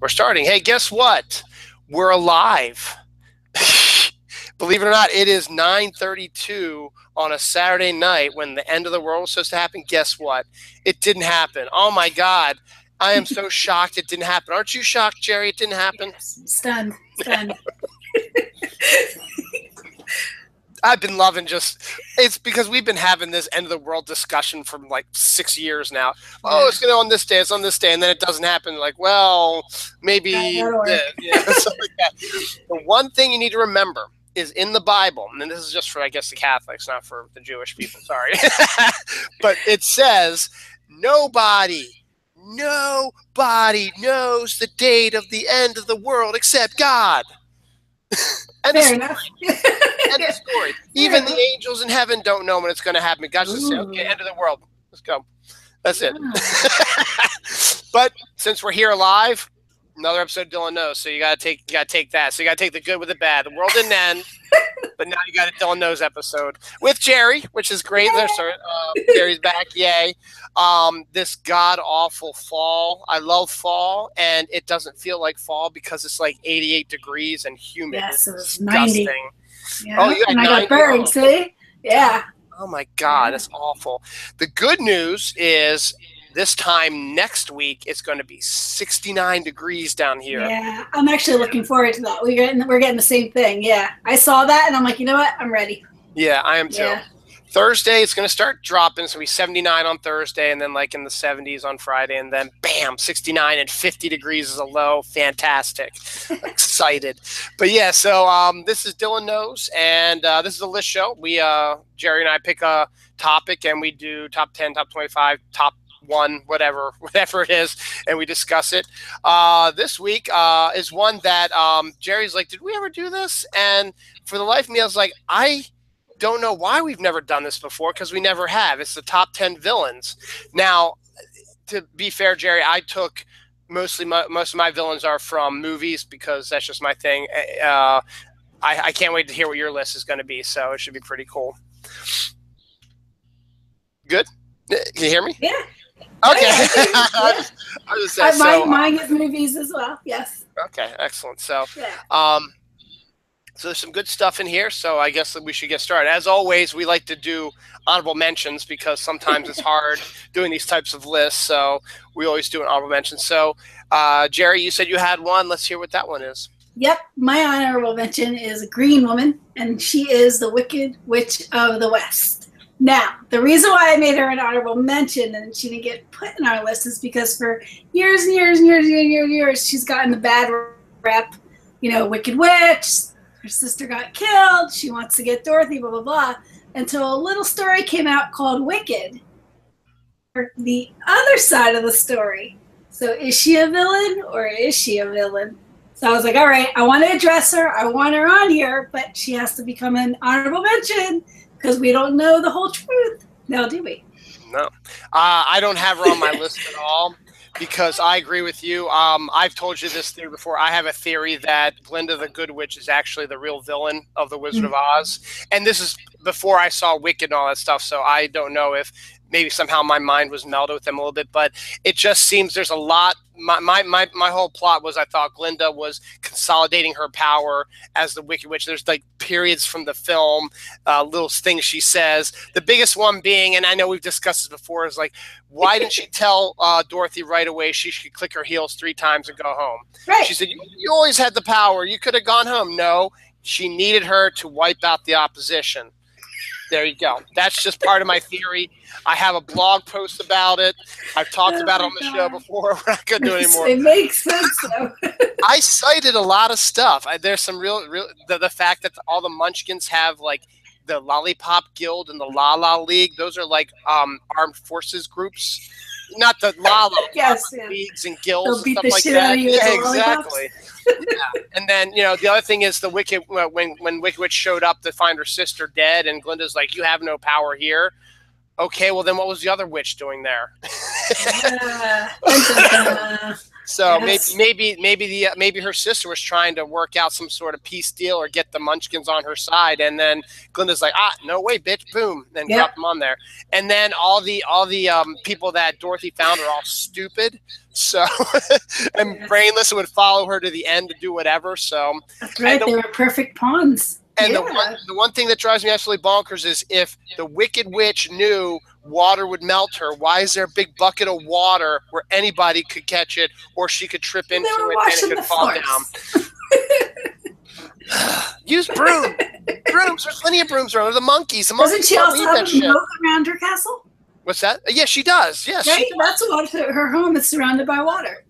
We're starting. Hey, guess what? We're alive. Believe it or not, it is 9:32 on a Saturday night when the end of the world was supposed to happen. Guess what? It didn't happen. Oh, my God. I am so shocked it didn't happen. Aren't you shocked, Geri? It didn't happen? Yes, stunned. I've been loving it's because we've been having this end of the world discussion for like 6 years now. Oh, it's going to on this day, it's on this day, and then it doesn't happen. Like, well, maybe. Something like that. The one thing you need to remember is in the Bible, and this is just for, I guess, the Catholics, not for the Jewish people, sorry. But it says, nobody knows the date of the end of the world except God. Fair enough. End of story. Even the angels in heaven don't know when it's going to happen. God just say, okay, end of the world. Let's go. That's it. But since we're here alive, another episode of Dylan Knows. So you gotta take that. So you gotta take the good with the bad. The world didn't end, but now you got a Dylan Knows episode with Geri, which is great. Geri's back, yay. This god awful fall. I love fall, and it doesn't feel like fall because it's like 88 degrees and humid. Yes, it was disgusting. 90. Yeah. Oh, you got 90. I got burned, see? Yeah. Oh my God, that's awful. The good news is this time next week it's going to be 69 degrees down here. Yeah, I'm actually looking forward to that. We're getting the same thing. Yeah, I saw that and I'm like, you know what? I'm ready. Yeah, I am too. Yeah. Thursday, it's going to start dropping. It's going to be 79 on Thursday and then like in the 70s on Friday. And then, bam, 69 and 50 degrees is a low. Fantastic. Excited. But, yeah, so this is Dylan Knows, and this is a list show. Geri and I pick a topic, and we do top 10, top 25, top 1, whatever it is, and we discuss it. This week is one that Geri's like, did we ever do this? And for the life of me, I was like, I don't know why we've never done this before, because we never have. It's the top 10 villains. Now, to be fair, Geri, I took most of my villains are from movies because that's just my thing. I can't wait to hear what your list is going to be, so it should be pretty cool. Good? Can you hear me? Yeah. Okay. Yeah. Mine is movies as well. Yes. Okay. Excellent. So, yeah. So there's some good stuff in here. So I guess that we should get started. As always, we like to do honorable mentions because sometimes it's hard doing these types of lists. So we always do an honorable mention. So, Geri, you said you had one. Let's hear what that one is. Yep. My honorable mention is a green woman, and she is the Wicked Witch of the West. Now, the reason why I made her an honorable mention and she didn't get put in our list is because for years and years and years and years, she's gotten the bad rep, Wicked Witch, her sister got killed, she wants to get Dorothy, blah, blah, blah, until a little story came out called Wicked. The other side of the story. So is she a villain or is she a villain? So I was like, all right, I want to address her. I want her on here, but she has to become an honorable mention. Because we don't know the whole truth. Now, do we? No. I don't have her on my list at all because I agree with you. I've told you this theory before. I have a theory that Glinda the Good Witch is actually the real villain of The Wizard of Oz. And this is before I saw Wicked and all that stuff, so I don't know if maybe somehow my mind was melded with them a little bit, but it just seems there's a lot. My whole plot was I thought Glinda was consolidating her power as the Wicked Witch. There's like periods from the film, little things she says. The biggest one being, and I know we've discussed this before, is like, why didn't she tell Dorothy right away she should click her heels 3 times and go home? Right. She said, you always had the power. You could have gone home. No, she needed her to wipe out the opposition. There you go. That's just part of my theory. I have a blog post about it. I've talked about it on the show before. We're not going to do it anymore. It makes sense, though. I cited a lot of stuff. There's some real the fact that all the Munchkins have like the Lollipop Guild and the La La League. Those are like armed forces groups. Not the La La leagues and guilds and stuff like that. Yeah, exactly. Yeah. And then, the other thing is the Wicked, when Wicked Witch showed up to find her sister dead, and Glinda's like, you have no power here. Okay, well, then what was the other witch doing there? Dun, dun. So Yes. maybe her sister was trying to work out some sort of peace deal or get the Munchkins on her side, and then Glinda's like, no way, bitch, boom, then Yep. drop them on there, and then all the people that Dorothy found are all stupid, so and brainless, and would follow her to the end to do whatever. So that's right, they were perfect pawns. And the one thing that drives me absolutely bonkers is if the Wicked Witch knew water would melt her, why is there a big bucket of water where anybody could catch it or she could trip into it and it could fall down? Use brooms. There's plenty of brooms around. The monkeys. Doesn't she also have a moat around her castle? What's that? Yeah, she does. Yes. Right? That's what her home is surrounded by water.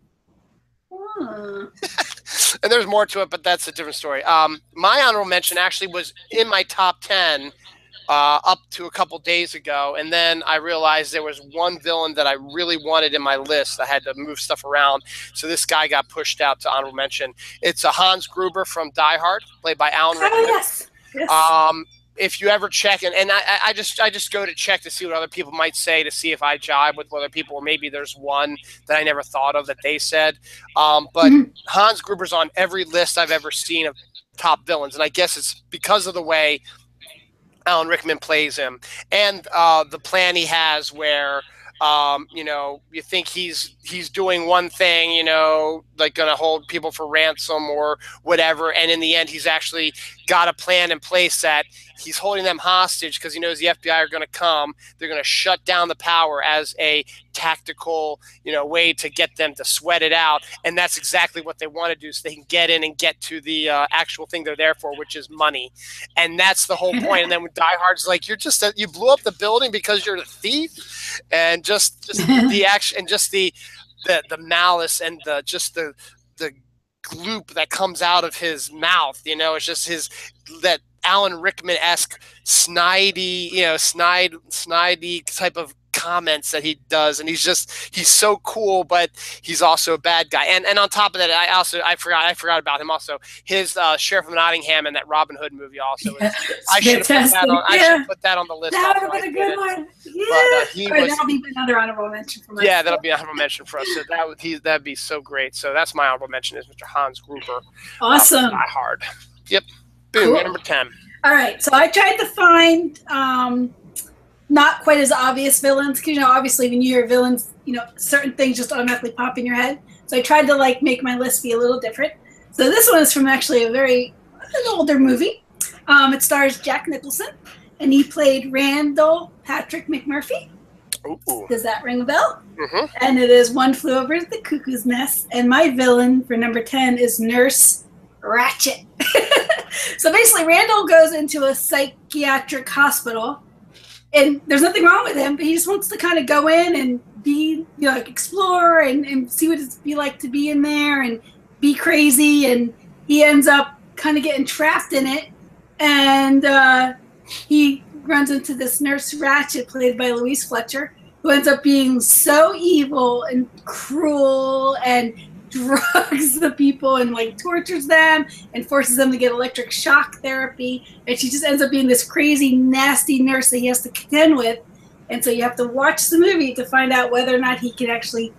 And there's more to it, but that's a different story. My honorable mention actually was in my top 10 up to a couple days ago, and then I realized there was one villain that I really wanted in my list. I had to move stuff around, so this guy got pushed out to honorable mention. It's Hans Gruber from Die Hard, played by Alan Rickman. Oh, yes. If you ever check, and I just go to check to see what other people might say, to see if I jive with other people, or maybe there's one that I never thought of that they said. But Hans Gruber's on every list I've ever seen of top villains, and I guess it's because of the way Alan Rickman plays him and the plan he has where you think he's doing one thing, like going to hold people for ransom or whatever, and in the end he's actually got a plan in place that he's holding them hostage because he knows the FBI are going to come. They're going to shut down the power as a tactical, way to get them to sweat it out, and that's exactly what they want to do, so they can get in and get to the actual thing they're there for, which is money, and that's the whole point. And then when Die Hard's like, you blew up the building because you're the thief, and just the action and just the malice and the gloop that comes out of his mouth, it's just that Alan Rickman-esque snidey type of comments that he does, and he's so cool, but he's also a bad guy. And on top of that, I forgot about him also. His Sheriff of Nottingham in that Robin Hood movie also. I should put that on the list. That would have been a good one. Yeah. But that'll be another honorable mention for us. Yeah, that'll be an honorable mention for us. So that'd be so great. So that's my honorable mention is Mr. Hans Gruber. Awesome. Die Hard. Yep. Boom. Cool. Number 10. All right. So I tried to find not quite as obvious villains, because obviously when you hear villains, certain things just automatically pop in your head. So I tried to make my list be a little different. So this one is from actually an older movie. It stars Jack Nicholson, and he played Randall Patrick McMurphy. Ooh. Does that ring a bell? Mm-hmm. And it is One Flew Over the Cuckoo's Nest. And my villain for number 10 is Nurse Ratched. So basically, Randall goes into a psychiatric hospital, and there's nothing wrong with him, but he just wants to kind of go in and be, explore and see what it's be like to be in there and be crazy. And he ends up kind of getting trapped in it. And he runs into this Nurse Ratched, played by Louise Fletcher, who ends up being so evil and cruel and drugs the people and tortures them and forces them to get electric shock therapy, and she just ends up being this crazy nasty nurse that he has to contend with. And so you have to watch the movie to find out whether or not he can actually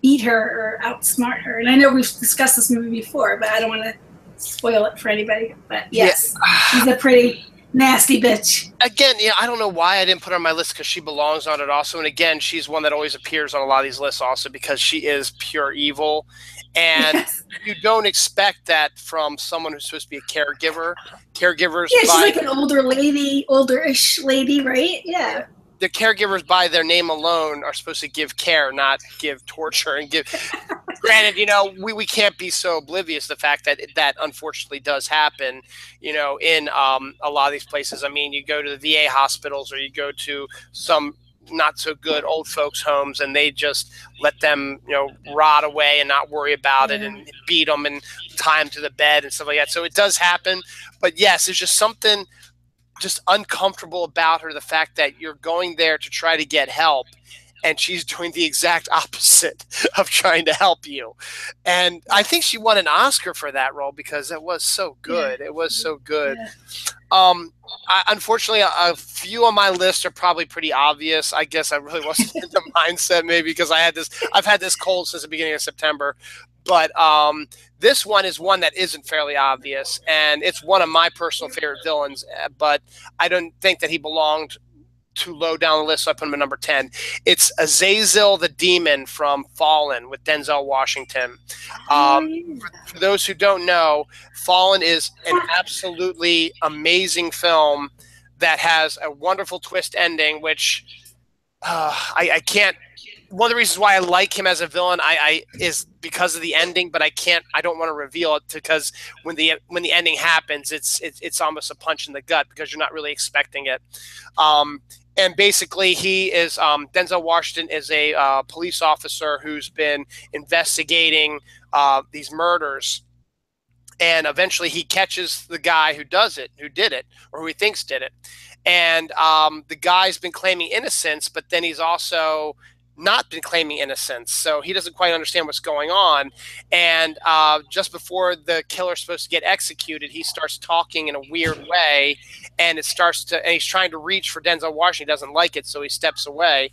beat her or outsmart her. And I know we've discussed this movie before, but I don't want to spoil it for anybody. But yes, she's a pretty nasty bitch. Again, I don't know why I didn't put her on my list, because she belongs on it also. And again, she's one that always appears on a lot of these lists also because she is pure evil. And you don't expect that from someone who's supposed to be a caregiver. Caregivers, she's like an older-ish lady, right? Yeah. The caregivers, by their name alone, are supposed to give care, not give torture and give. Granted, we can't be so oblivious to the fact that unfortunately does happen, in a lot of these places. I mean, you go to the VA hospitals or you go to some not so good old folks' homes, and they just let them, rot away and not worry about it and beat them and tie them to the bed and stuff like that. So it does happen. But yes, there's just something just uncomfortable about her, the fact that you're going there to try to get help, and she's doing the exact opposite of trying to help you. And I think she won an Oscar for that role because it was so good. It was so good. Unfortunately, a few on my list are probably pretty obvious. I guess I really wasn't in the mindset maybe because I've had this cold since the beginning of September. But this one is one that isn't fairly obvious, and it's one of my personal favorite villains, but I don't think that he belonged too low down the list, so I put him at number 10. It's Azazel the Demon from Fallen with Denzel Washington. For those who don't know, Fallen is an absolutely amazing film that has a wonderful twist ending, which I can't. One of the reasons why I like him as a villain is because of the ending, but I don't want to reveal it because when the ending happens, it's almost a punch in the gut because you're not really expecting it. And basically, he is Denzel Washington is a police officer who's been investigating these murders, and eventually he catches the guy who did it, or who he thinks did it. And the guy's been claiming innocence, but then he's also not been claiming innocence, so he doesn't quite understand what's going on. And just before the killer's supposed to get executed, he starts talking in a weird way, and he's trying to reach for Denzel Washington. He doesn't like it, so he steps away.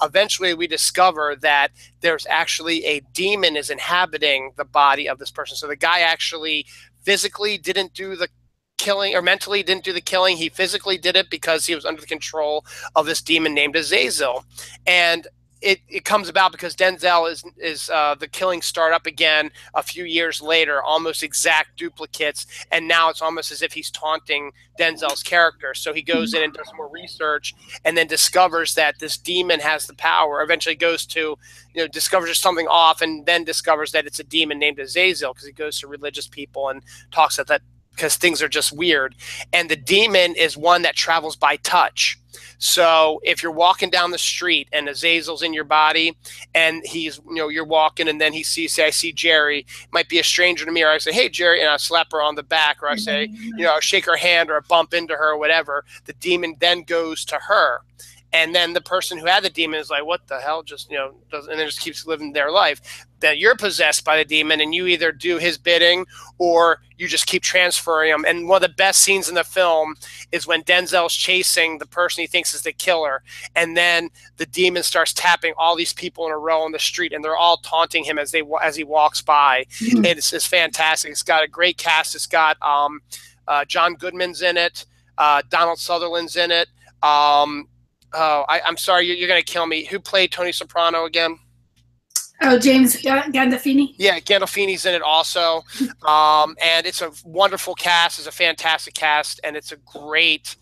Eventually, we discover that there's actually a demon is inhabiting the body of this person. So the guy actually physically didn't do the killing, or mentally didn't do the killing. He physically did it because he was under the control of this demon named Azazel. And it comes about because Denzel is the killings start up again a few years later, almost exact duplicates, and now it's almost as if he's taunting Denzel's character. So he goes in and does more research, and then discovers that this demon has the power. Eventually goes to, discovers there's something off, and then discovers that it's a demon named Azazel because he goes to religious people and talks at that because things are just weird. And the demon is one that travels by touch. So if you're walking down the street and Azazel's in your body, and he's, you're walking, and then he sees, say, I see Geri, might be a stranger to me, or I say, hey, Geri, and I slap her on the back, or I say, shake her hand, or I bump into her, or whatever. The demon then goes to her. And then the person who had the demon is like, what the hell? Just, and then just keeps living their life. That you're possessed by the demon, and you either do his bidding or you just keep transferring him. And one of the best scenes in the film is when Denzel's chasing the person he thinks is the killer. And then the demon starts tapping all these people in a row on the street, and they're all taunting him as he walks by. It's fantastic. It's got a great cast. It's got John Goodman's in it. Donald Sutherland's in it. I'm sorry, you're going to kill me. Who played Tony Soprano again? Oh, James Gandolfini. Yeah, Gandolfini's in it also. And it's a wonderful cast. It's a fantastic cast, and it's a great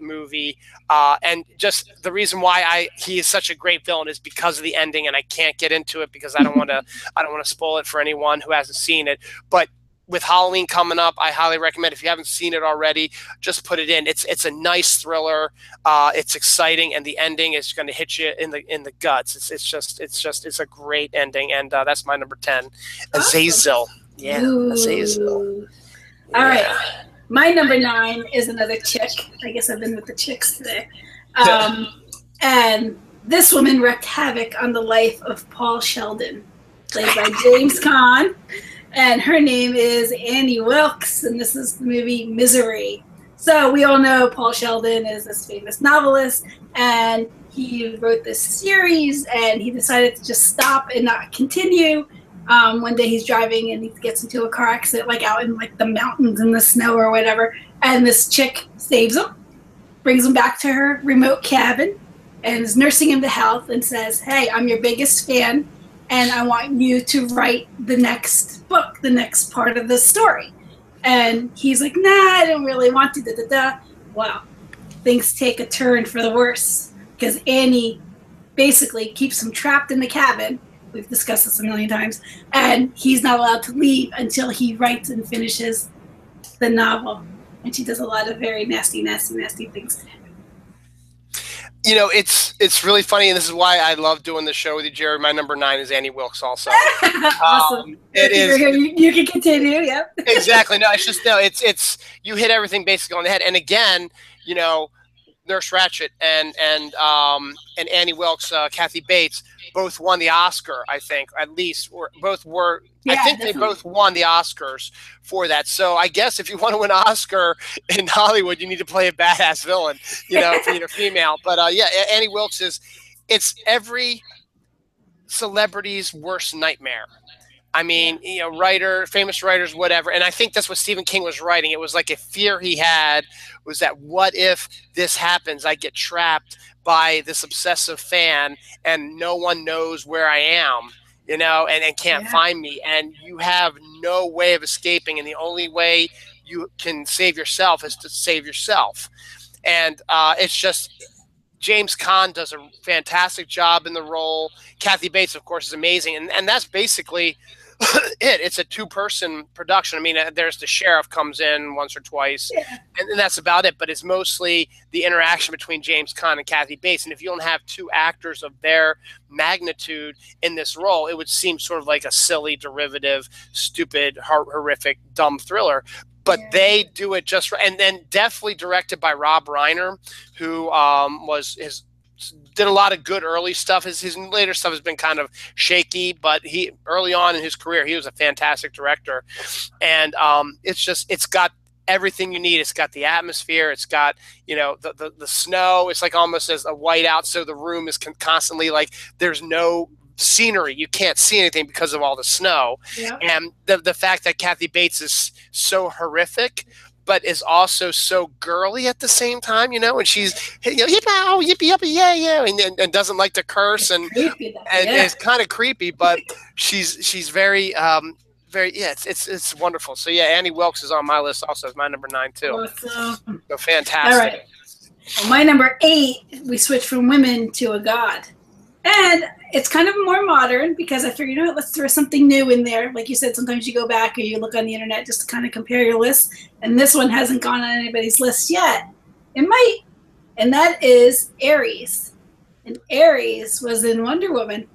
movie. And just the reason why he is such a great villain is because of the ending, and I can't get into it because I don't want to spoil it for anyone who hasn't seen it. But with Halloween coming up, I highly recommend, if you haven't seen it already, just put it in. It's a nice thriller. It's exciting, and the ending is going to hit you in the guts. It's a great ending, and that's my number 10, Azazel. Yeah, Ooh. Azazel. All right, my number 9 is another chick. I guess I've been with the chicks today. And this woman wreaked havoc on the life of Paul Sheldon, played by James Caan. And her name is Annie Wilkes, and this is the movie Misery. So we all know Paul Sheldon is this famous novelist, and he wrote this series, and he decided to just stop and not continue. One day he's driving, and he gets into a car accident, like out in like the mountains in the snow or whatever, and this chick saves him, brings him back to her remote cabin, and is nursing him to health, and says, hey, I'm your biggest fan, and I want you to write the next book, the next part of the story. And he's like, nah, I don't really want to, Wow. Things take a turn for the worse, because Annie basically keeps him trapped in the cabin. We've discussed this a million times. And he's not allowed to leave until he writes and finishes the novel. And she does a lot of very nasty, nasty, nasty things to him. It's really funny, and this is why I love doing the show with you, Geri. My number 9 is Annie Wilkes also. Awesome. It is. You can continue, yep. Exactly. No, it's just, it's you hit everything basically on the head. And again, Nurse Ratched and Annie Wilkes, Kathy Bates both won the Oscar. I think at least both were. Yeah, I think definitely. they both won the Oscars for that. So I guess if you want to win an Oscar in Hollywood, you need to play a badass villain, you know, for your female. But yeah, Annie Wilkes it's every celebrity's worst nightmare. I mean, you know, famous writers, whatever. And I think that's what Stephen King was writing. It was like a fear he had was that what if this happens? I get trapped by this obsessive fan and no one knows where I am, you know, and can't find me. And you have no way of escaping. And the only way you can save yourself is to save yourself. And it's just James Caan does a fantastic job in the role. Kathy Bates, of course, is amazing. And that's basically it's a two-person production. I mean, there's the sheriff comes in once or twice, and that's about it. But it's mostly the interaction between James Caan and Kathy Bates. And if you don't have two actors of their magnitude in this role, it would seem sort of like a silly, derivative, stupid, horrific, dumb thriller. But they do it just right. And then definitely directed by Rob Reiner, who did a lot of good early stuff. His later stuff has been kind of shaky, but he early on in his career, he was a fantastic director. And it's got everything you need. It's got the atmosphere. It's got, you know, the snow. It's like almost as a whiteout. So the room is constantly like there's no scenery. You can't see anything because of all the snow. And the fact that Kathy Bates is so horrific, but is also so girly at the same time, you know, and she's, you know, yippee, yippee, yeah, and doesn't like to curse, and it's kind of creepy, but she's very, it's wonderful. So yeah, Annie Wilkes is on my list also as my number 9 too. Awesome. So fantastic. All right. Well, my number 8, we switched from women to a god. And it's kind of more modern because I figured, you know what, let's throw something new in there. Like you said, sometimes you go back or you look on the internet just to kind of compare your list. And this one hasn't gone on anybody's list yet. It might. And that is Ares. And Ares was in Wonder Woman.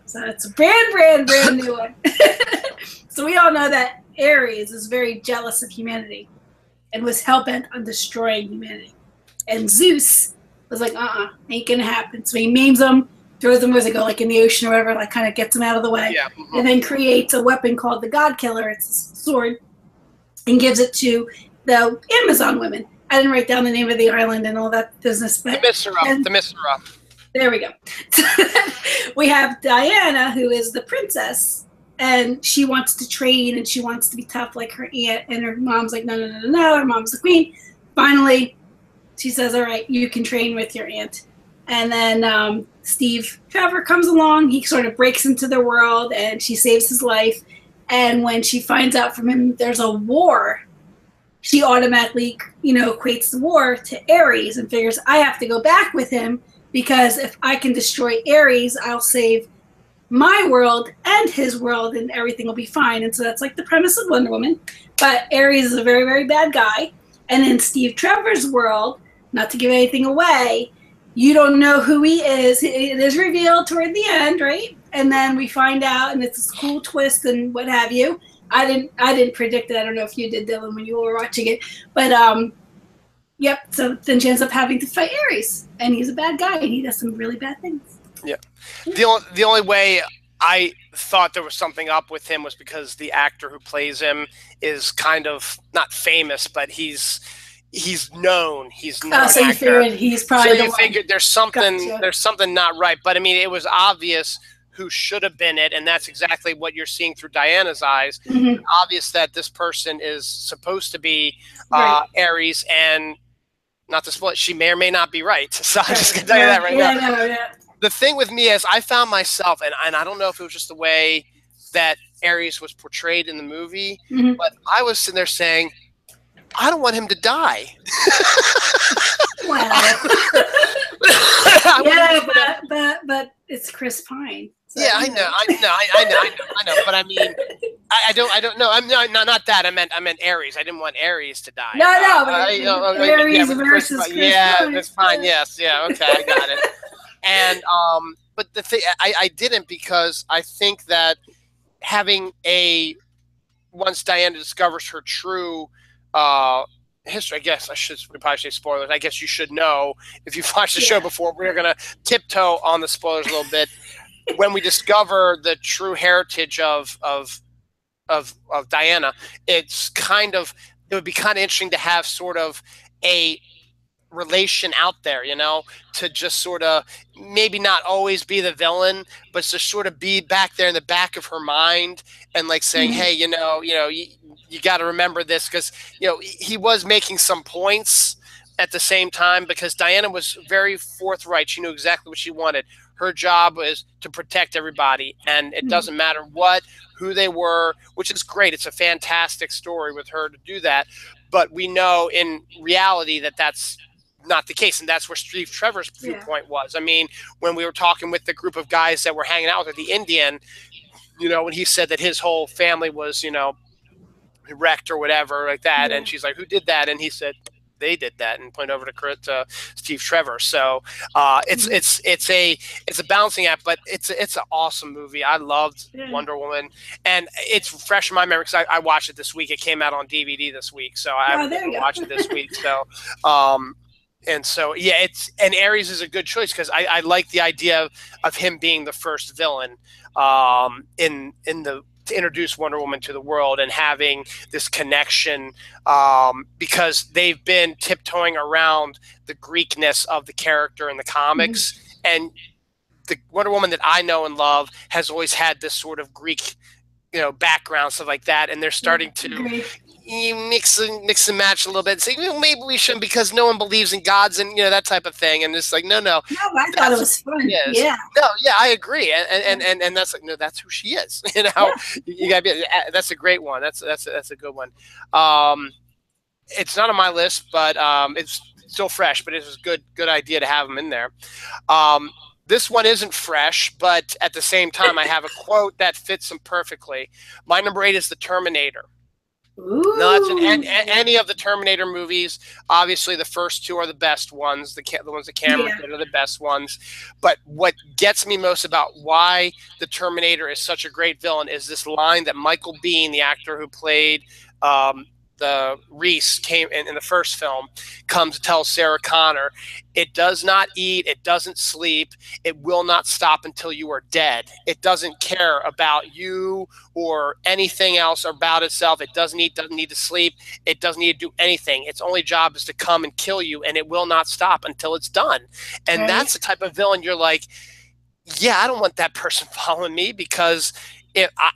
So it's a brand new one. So we all know that Ares is very jealous of humanity and was hell-bent on destroying humanity. And Zeus was like, ain't gonna happen. So he maims them, throws them, where's it go, like in the ocean or whatever, like kind of gets them out of the way, and then creates a weapon called the God Killer. It's a sword, and gives it to the Amazon women. I didn't write down the name of the island and all that business, but the Misra. There we go. We have Diana, who is the princess, and she wants to train and she wants to be tough like her aunt, and her mom's like, no, her mom's the queen. Finally, she says, all right, you can train with your aunt. And then Steve Trevor comes along. He sort of breaks into their world, and she saves his life. And when she finds out from him there's a war, she automatically, equates the war to Ares and figures, I have to go back with him because if I can destroy Ares, I'll save my world and his world, and everything will be fine. And so that's like the premise of Wonder Woman. But Ares is a very, very bad guy. And in Steve Trevor's world, not to give anything away, you don't know who he is. It is revealed toward the end, right? And then we find out, and it's a cool twist and what have you. I didn't predict it. I don't know if you did, Dylan, when you were watching it. But yep. So then she ends up having to fight Ares, and he's a bad guy, and he does some really bad things. Yeah. The only way I thought there was something up with him was because the actor who plays him is kind of not famous, but he's known. He's known. So you figured he's probably. So you figured there's something Gotcha. There's something not right. But I mean, it was obvious who should have been it, and that's exactly what you're seeing through Diana's eyes. Mm-hmm. Obvious that this person is supposed to be Right. Ares, and not to spoil, she may or may not be right. So I'm just gonna tell you that right now. No. The thing with me is I found myself, and I don't know if it was just the way that Ares was portrayed in the movie, Mm-hmm. but I was sitting there saying, I don't want him to die. Well, but it's Chris Pine. So, yeah, I know. But I mean, I don't know. I'm not that. I meant Ares. I didn't want Ares to die. No. Ares versus Chris Pine. That's fine. Yes, yeah, okay, I got it. And but the thing, I didn't, because I think that having once Diana discovers her true history. I guess we probably say spoilers. I guess you should know if you've watched the Yeah. show before. We're going to tiptoe on the spoilers a little bit. When we discover the true heritage of Diana, it would be kind of interesting to have sort of a relation out there, you know, to just sort of maybe not always be the villain, but to sort of be back there in the back of her mind and like saying, hey, you got to remember this, because, you know, he was making some points at the same time, because Diana was very forthright. She knew exactly what she wanted. Her job was to protect everybody, and it doesn't matter who they were, which is great. It's a fantastic story with her to do that. But we know in reality that that's not the case, and that's where Steve Trevor's viewpoint was. I mean, when we were talking with the group of guys that were hanging out with her, the Indian, you know, when he said that his whole family was, you know, wrecked or whatever like that, and she's like, who did that? And he said, they did that, and pointed over to Steve Trevor. So it's a balancing act, but it's an awesome movie. I loved Wonder Woman, and it's fresh in my memory because I watched it this week. It came out on DVD this week, so I watched it this week. So and so yeah, and Ares is a good choice because I like the idea of him being the first villain to introduce Wonder Woman to the world, and having this connection because they've been tiptoeing around the Greekness of the character in the comics. And the Wonder Woman that I know and love has always had this sort of Greek, you know, background, stuff like that. And they're starting to mix and match a little bit and say, well, maybe we shouldn't because no one believes in gods and, you know, that type of thing. And it's like, no, I thought it was fun. Yeah. No, yeah, I agree. And that's like, no, that's who she is. You know, you gotta be, that's a great one. That's a good one. It's not on my list, but it's still fresh, but it was a good idea to have them in there. This one isn't fresh, but at the same time, I have a quote that fits them perfectly. My number 8 is The Terminator. Ooh. No, that's in any of the Terminator movies. Obviously, the first 2 are the best ones. The ones that Cameron did are the best ones. But what gets me most about why the Terminator is such a great villain is this line that Michael Biehn, the actor who played the Reese came in the first film, comes to tell Sarah Connor, it does not eat, it doesn't sleep, it will not stop until you are dead. It doesn't care about you or anything else about itself. It doesn't need to sleep. It doesn't need to do anything. Its only job is to come and kill you, and it will not stop until it's done. And that's the type of villain you're like, yeah, I don't want that person following me, because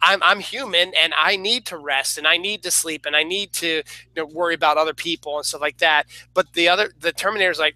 I'm human and I need to rest and I need to sleep and I need to worry about other people and stuff like that. But the Terminator's like,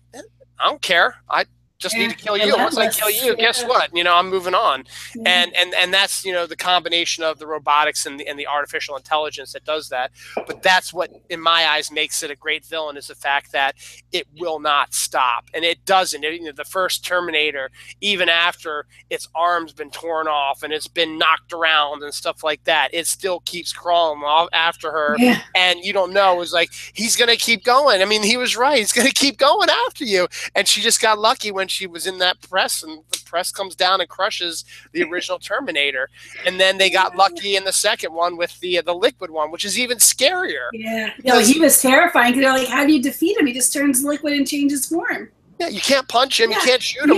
I don't care. I just need to kill you. Once I kill you, guess what? I'm moving on. And that's, the combination of the robotics and the artificial intelligence that does that. But that's what, in my eyes, makes it a great villain, is the fact that it will not stop. And it doesn't. The first Terminator, even after its arm's been torn off and it's been knocked around and stuff like that, it still keeps crawling after her. Yeah. And you don't know. It's like, he's going to keep going. I mean, he was right. He's going to keep going after you. And she just got lucky when she was in that press, and the press comes down and crushes the original Terminator. And then they got lucky in the second one with the liquid one, which is even scarier. Yeah, he was terrifying, because they're like, how do you defeat him? He just turns liquid and changes form. Yeah, you can't punch him. You can't shoot him.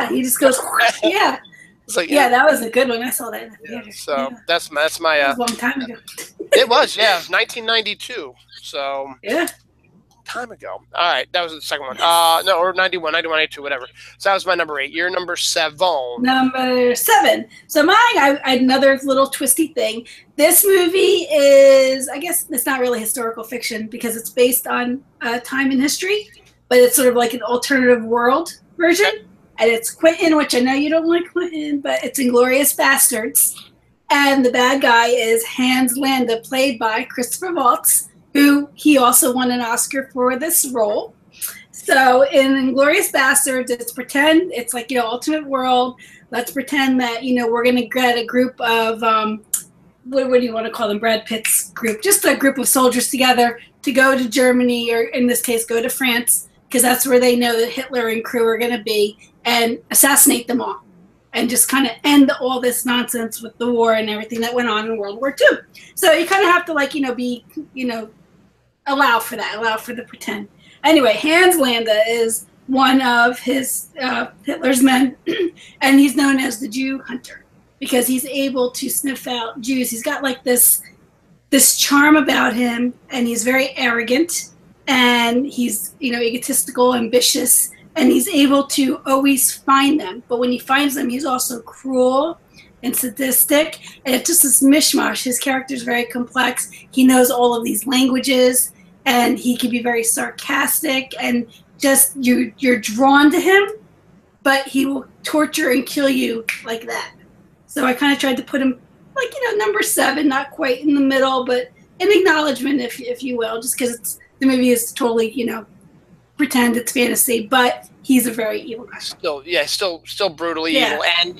He just goes. Yeah. Like, that was a good one. I saw that in the theater. So that's my. It was a long time ago. It was, 1992. So time ago. All right, that was the second one. No, or 91, 92, whatever. So that was my number 8. Your number 7. Number 7. So mine, I had another little twisty thing. This movie is, I guess it's not really historical fiction because it's based on time in history, but it's sort of like an alternative world version. Okay. And it's Quentin, which I know you don't like Quentin, but it's Inglourious Bastards. And the bad guy is Hans Landa, played by Christopher Waltz, who he also won an Oscar for this role. So in Inglourious Bastards, it's like, alternate world. Let's pretend that, we're going to get a group of, what do you want to call them? Brad Pitt's group. Just a group of soldiers together to go to Germany, or in this case, go to France, because that's where they know that Hitler and crew are going to be, and assassinate them all. And just kind of end all this nonsense with the war and everything that went on in World War II. So you kind of have to, be, allow for that, allow for the pretend. Anyway, Hans Landa is one of Hitler's men, and he's known as the Jew hunter because he's able to sniff out Jews. He's got like this charm about him, and he's very arrogant, and he's egotistical, ambitious, and he's able to always find them. But when he finds them, he's also cruel and sadistic, and it's just this mishmash. His character is very complex. He knows all of these languages, and he can be very sarcastic, and just you're drawn to him, but he will torture and kill you like that. So I kind of tried to put him like number 7, not quite in the middle, but an acknowledgement, if you will, just because the movie is totally pretend it's fantasy, but he's a very evil guy. Still brutally evil, and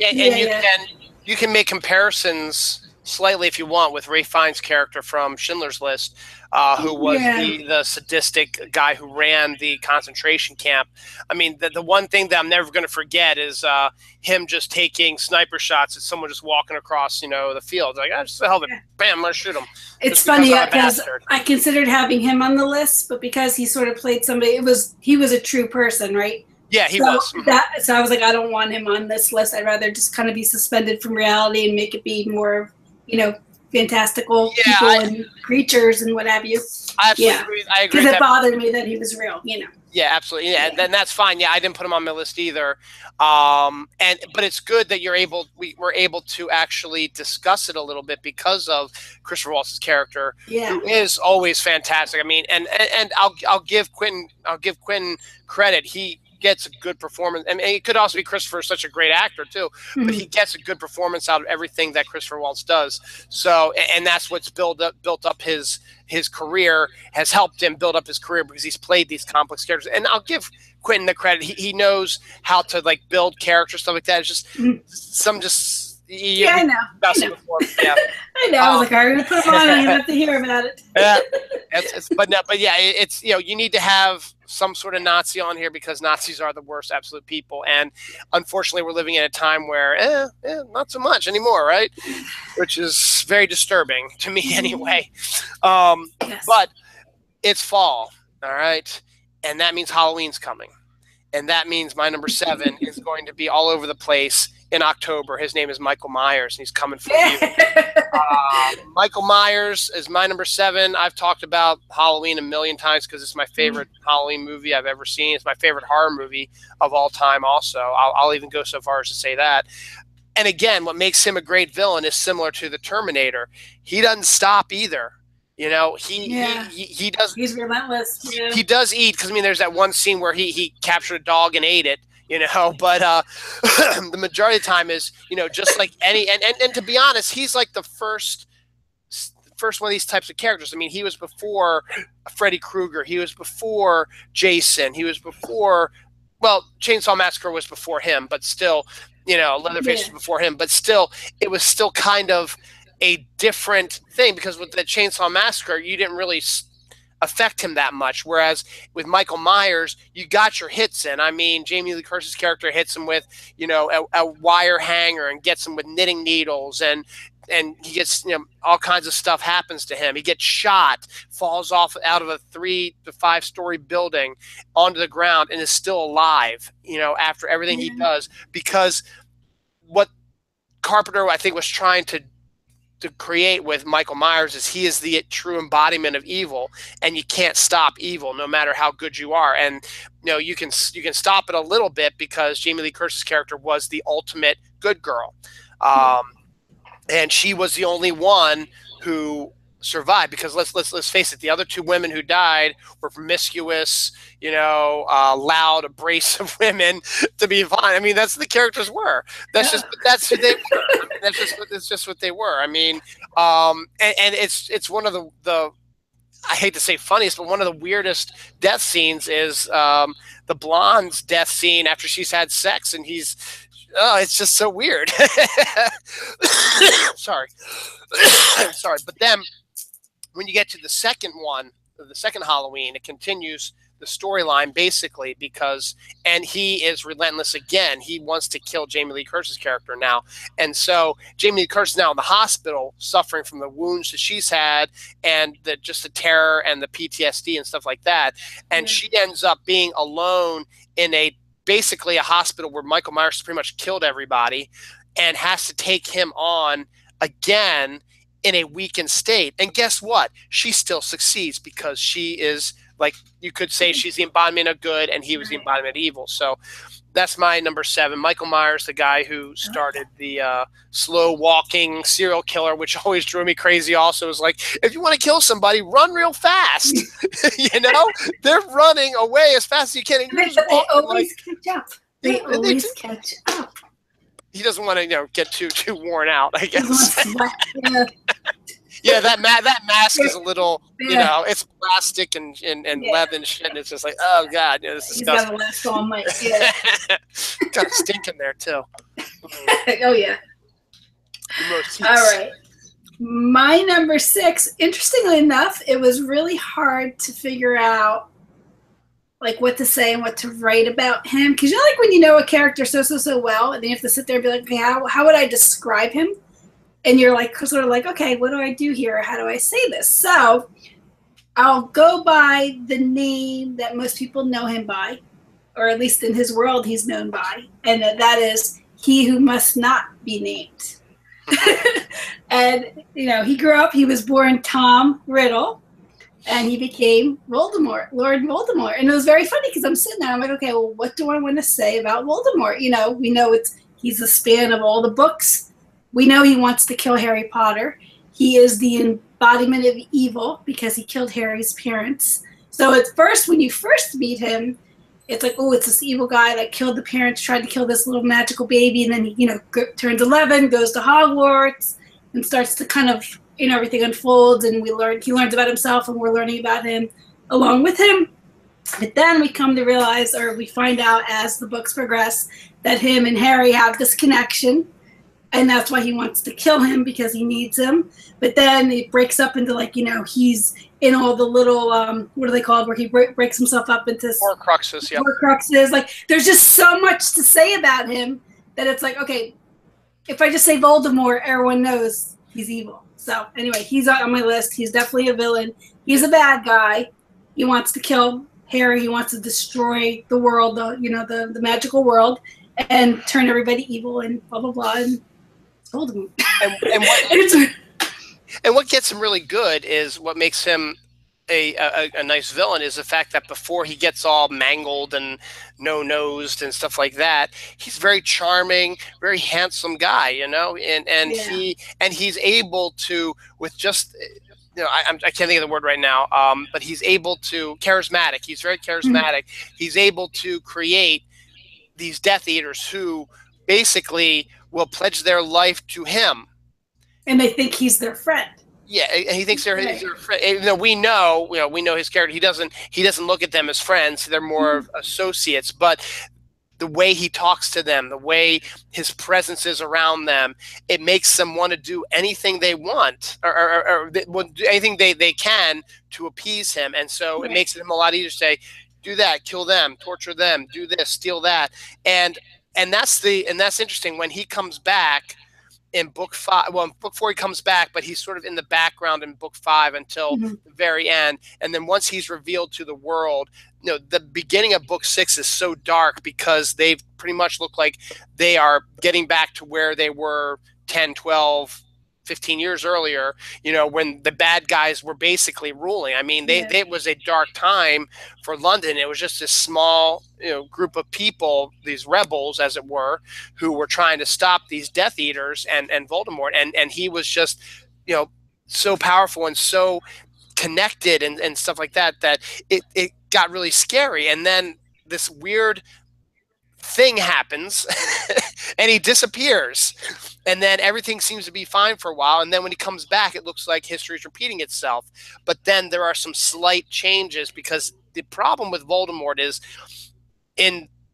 you can make comparisons slightly if you want with Ray Fiennes' character from Schindler's List, who was the sadistic guy who ran the concentration camp. I mean, the one thing that I'm never going to forget is him just taking sniper shots at someone just walking across, the field. Like, I just held it, bam, I'm going to shoot him. It's funny because I considered having him on the list, but because he sort of played somebody, he was a true person, right? Yeah, he was. So I was like, I don't want him on this list. I'd rather just kind of be suspended from reality and make it be more, fantastical people and creatures and what have you. I absolutely agree. Because it bothered me that he was real, Yeah, absolutely. Yeah, then that's fine. Yeah, I didn't put him on my list either. But it's good that we were able to actually discuss it a little bit because of Christopher Waltz's character, who is always fantastic. I mean, and I'll give Quentin credit. He gets a good performance. I mean, it could also be Christopher, such a great actor too, but he gets a good performance out of everything that Christopher Waltz does. So, and that's what's built up his career, has helped him build up his career because he's played these complex characters. And I'll give Quentin the credit. He knows how to like build characters, stuff like that. It's just I know. Yeah. I know. I was like, I'm going to put him on and you have to hear about it. But it's you need to have some sort of Nazi on here because Nazis are the worst absolute people, and unfortunately, we're living in a time where not so much anymore, right? Which is very disturbing to me, anyway. But it's fall, all right, and that means Halloween's coming, and that means my number 7 is going to be all over the place in October. His name is Michael Myers, and he's coming for you. Michael Myers is my number 7. I've talked about Halloween a million times because it's my favorite Halloween movie I've ever seen. It's my favorite horror movie of all time also. I'll even go so far as to say that. And again, what makes him a great villain is similar to the Terminator. He doesn't stop either. He does. He's relentless. Yeah. He does eat, because I mean, there's that one scene where he captured a dog and ate it. But the majority of the time is, just like any, and to be honest, he's like the first one of these types of characters. I mean, he was before Freddy Krueger. He was before Jason. He was before, Chainsaw Massacre was before him, but still, Leatherface was before him, but still, it was still kind of a different thing because with the Chainsaw Massacre, you didn't really affect him that much. Whereas with Michael Myers, you got your hits in. I mean, Jamie Lee Curtis's character hits him with, a wire hanger and gets him with knitting needles, and he gets, all kinds of stuff happens to him. He gets shot, falls out of a 3 to 5 story building onto the ground, and is still alive, after everything he does, because what Carpenter, I think, was trying to create with Michael Myers is he is the true embodiment of evil, and you can't stop evil no matter how good you are. And you can stop it a little bit because Jamie Lee Curtis's character was the ultimate good girl, and she was the only one who survived, because let's face it, the other 2 women who died were promiscuous, loud, abrasive women to be fine. I mean, that's the characters were. That's who they were. That's just what they were. I mean, and it's one of the I hate to say funniest, but one of the weirdest death scenes is the blonde's death scene after she's had sex, and it's just so weird. Sorry. But then when you get to the second one, the second Halloween, it continues storyline basically and he is relentless again. He wants to kill Jamie Lee Curtis's character now. And so Jamie Lee Curtis is now in the hospital suffering from the wounds that she's had and just the terror and the PTSD and stuff like that. And she ends up being alone in basically a hospital where Michael Myers pretty much killed everybody and has to take him on again in a weakened state. And guess what? She still succeeds because she is, like, you could say she's the embodiment of good and he was the embodiment of evil. So that's my number 7. Michael Myers, the guy who started the slow walking serial killer, which always drew me crazy also, is like, if you want to kill somebody, run real fast. You know, they're running away as fast as you can. And they always catch up. They always catch up. He doesn't want to, get too worn out, I guess. Yeah, that mask is a little, it's plastic and leather and shit, and it's just like, oh god, this is disgusting. He's got a mask on, Mike. Yeah. Got a stink in there too. Oh yeah. All right. My number 6. Interestingly enough, it was really hard to figure out like what to say and what to write about him, because like when you know a character so well, and then you have to sit there and be like, okay, how would I describe him? And you're like, sort of like, okay, what do I do here? How do I say this? So I'll go by the name that most people know him by, or at least in his world he's known by, and that is He Who Must Not Be Named. And, he grew up, he was born Tom Riddle, and he became Voldemort, Lord Voldemort. And it was very funny because I'm sitting there, I'm like, okay, well, what do I want to say about Voldemort? We know he's the span of all the books. We know he wants to kill Harry Potter. He is the embodiment of evil because he killed Harry's parents. So at first, when you first meet him, it's like, oh, it's this evil guy that killed the parents, tried to kill this little magical baby, and then he, turns 11, goes to Hogwarts, and starts to kind of, everything unfolds, and he learns about himself, and we're learning about him along with him. But then we come to realize, or we find out as the books progress, that him and Harry have this connection, and that's why he wants to kill him, because he needs him. But then it breaks up into, like, he's in all the little, what are they called, where he breaks himself up into Horcruxes. Yeah. Horcruxes. Like, there's just so much to say about him that it's like, okay, if I just say Voldemort, everyone knows he's evil. So anyway, he's on my list. He's definitely a villain. He's a bad guy. He wants to kill Harry. He wants to destroy the world, the magical world, and turn everybody evil and blah blah blah. And Voldemort. And what gets him really good is what makes him a nice villain is the fact that before he gets all mangled and no-nosed and stuff like that, he's very charming, very handsome guy, and he's able to, with just, I can't think of the word right now, but he's able to, charismatic. He's very charismatic. Mm-hmm. He's able to create these Death Eaters who basically will pledge their life to him. And they think he's their friend. Yeah, and he thinks they're his friend. Even though we know his character. He doesn't look at them as friends. They're more of associates. But the way he talks to them, the way his presence is around them, it makes them want to do anything they want, or anything they can to appease him. And so it makes him a lot easier to say, do that, kill them, torture them, do this, steal that, and that's interesting when he comes back. In book 5, well, in book 4 he comes back, but he's sort of in the background in book 5 until the very end. And then once he's revealed to the world, the beginning of book 6 is so dark because they pretty much look like they are getting back to where they were 10, 12, 15 years earlier, when the bad guys were basically ruling. I mean, it was a dark time for London. It was just this small, group of people, these rebels, as it were, who were trying to stop these Death Eaters and Voldemort. And he was just, so powerful and so connected and stuff like that, that it got really scary. And then this weird thing happens and he disappears, and then everything seems to be fine for a while, and then when he comes back it looks like history is repeating itself. But then there are some slight changes, because the problem with Voldemort is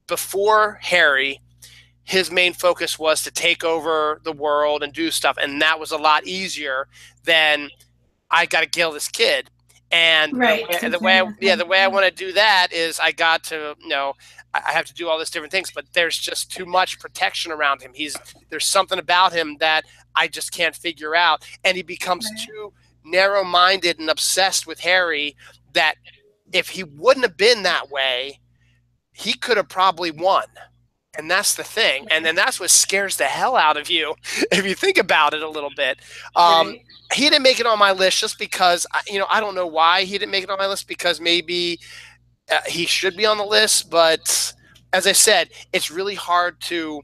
before Harry, his main focus was to take over the world and do stuff, and that was a lot easier than I got to kill this kid. And Right. the way I want to do that is I got to, I have to do all these different things, but there's just too much protection around him. There's something about him that I just can't figure out. And he becomes too narrow-minded and obsessed with Harry that if he wouldn't have been that way, he could have probably won. And that's the thing. And then that's what scares the hell out of you if you think about it a little bit. He didn't make it on my list just because, I don't know why he didn't make it on my list, because maybe he should be on the list. But as I said, it's really hard to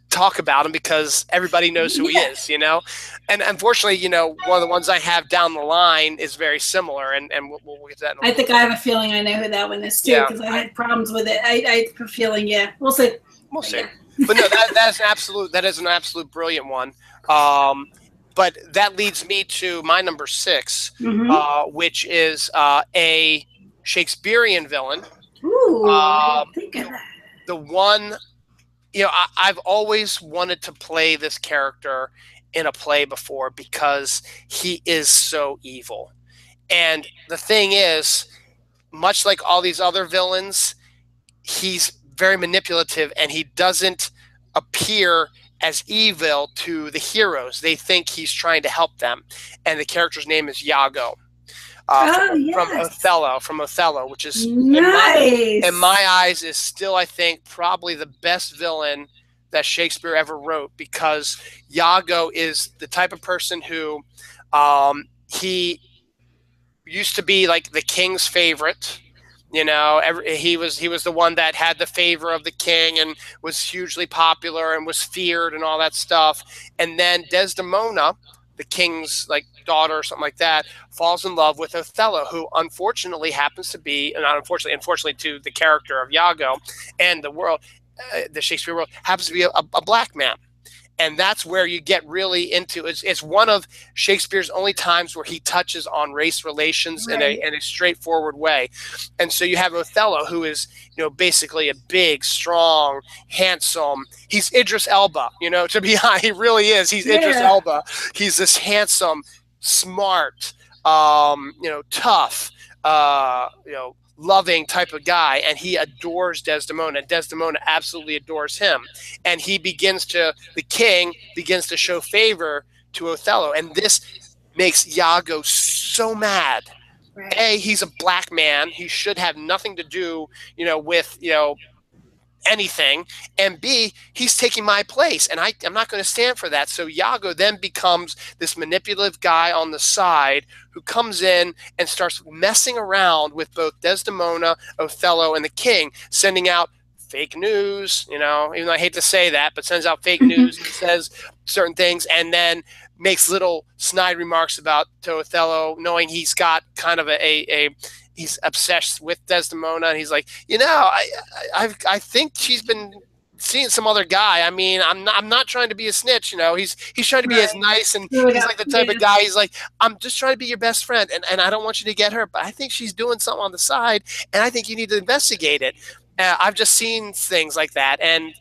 talk about him because everybody knows who he is, And unfortunately, one of the ones I have down the line is very similar, and we'll get to that. I think I have a feeling I know who that one is too, because I had problems with it. I have a feeling, we'll see. We'll see. But no, that is an absolute brilliant one. But that leads me to my number 6, which is a Shakespearean villain. Ooh, think of that. The one. I've always wanted to play this character in a play before because he is so evil. And the thing is, much like all these other villains, he's very manipulative and he doesn't appear as evil to the heroes. They think he's trying to help them. And the character's name is Iago. From Othello, which is nice. in my eyes is still, I think, probably the best villain that Shakespeare ever wrote, because Iago is the type of person who he used to be like the king's favorite. He was the one that had the favor of the king and was hugely popular and was feared and all that stuff. And then Desdemona, the king's daughter or something like that, falls in love with Othello, who unfortunately happens to be, not unfortunately to the character of Iago and the world, the Shakespeare world, happens to be a black man. And that's where you get really into it. It's one of Shakespeare's only times where he touches on race relations in a straightforward way. And so you have Othello, who is, basically a big, strong, handsome. He's Idris Elba, to be honest. He really is. He's Idris Elba. He's this handsome, smart, tough, loving type of guy, and he adores Desdemona. Desdemona absolutely adores him, and the king begins to show favor to Othello, and this makes Iago so mad. A, he's a black man. He should have nothing to do, with, anything. And B, he's taking my place, and I'm not going to stand for that. So Iago then becomes this manipulative guy on the side who comes in and starts messing around with both Desdemona, Othello, and the king, sending out fake news, even though I hate to say that, but sends out fake news and says certain things, and then makes little snide remarks to Othello, knowing he's got kind of he's obsessed with Desdemona, and he's like, I think she's been seeing some other guy. I mean, I'm not trying to be a snitch, He's trying to be as nice, and he's like the type of guy. He's like, I'm just trying to be your best friend, and I don't want you to get hurt, but I think she's doing something on the side, and I think you need to investigate it. I've just seen things like that, and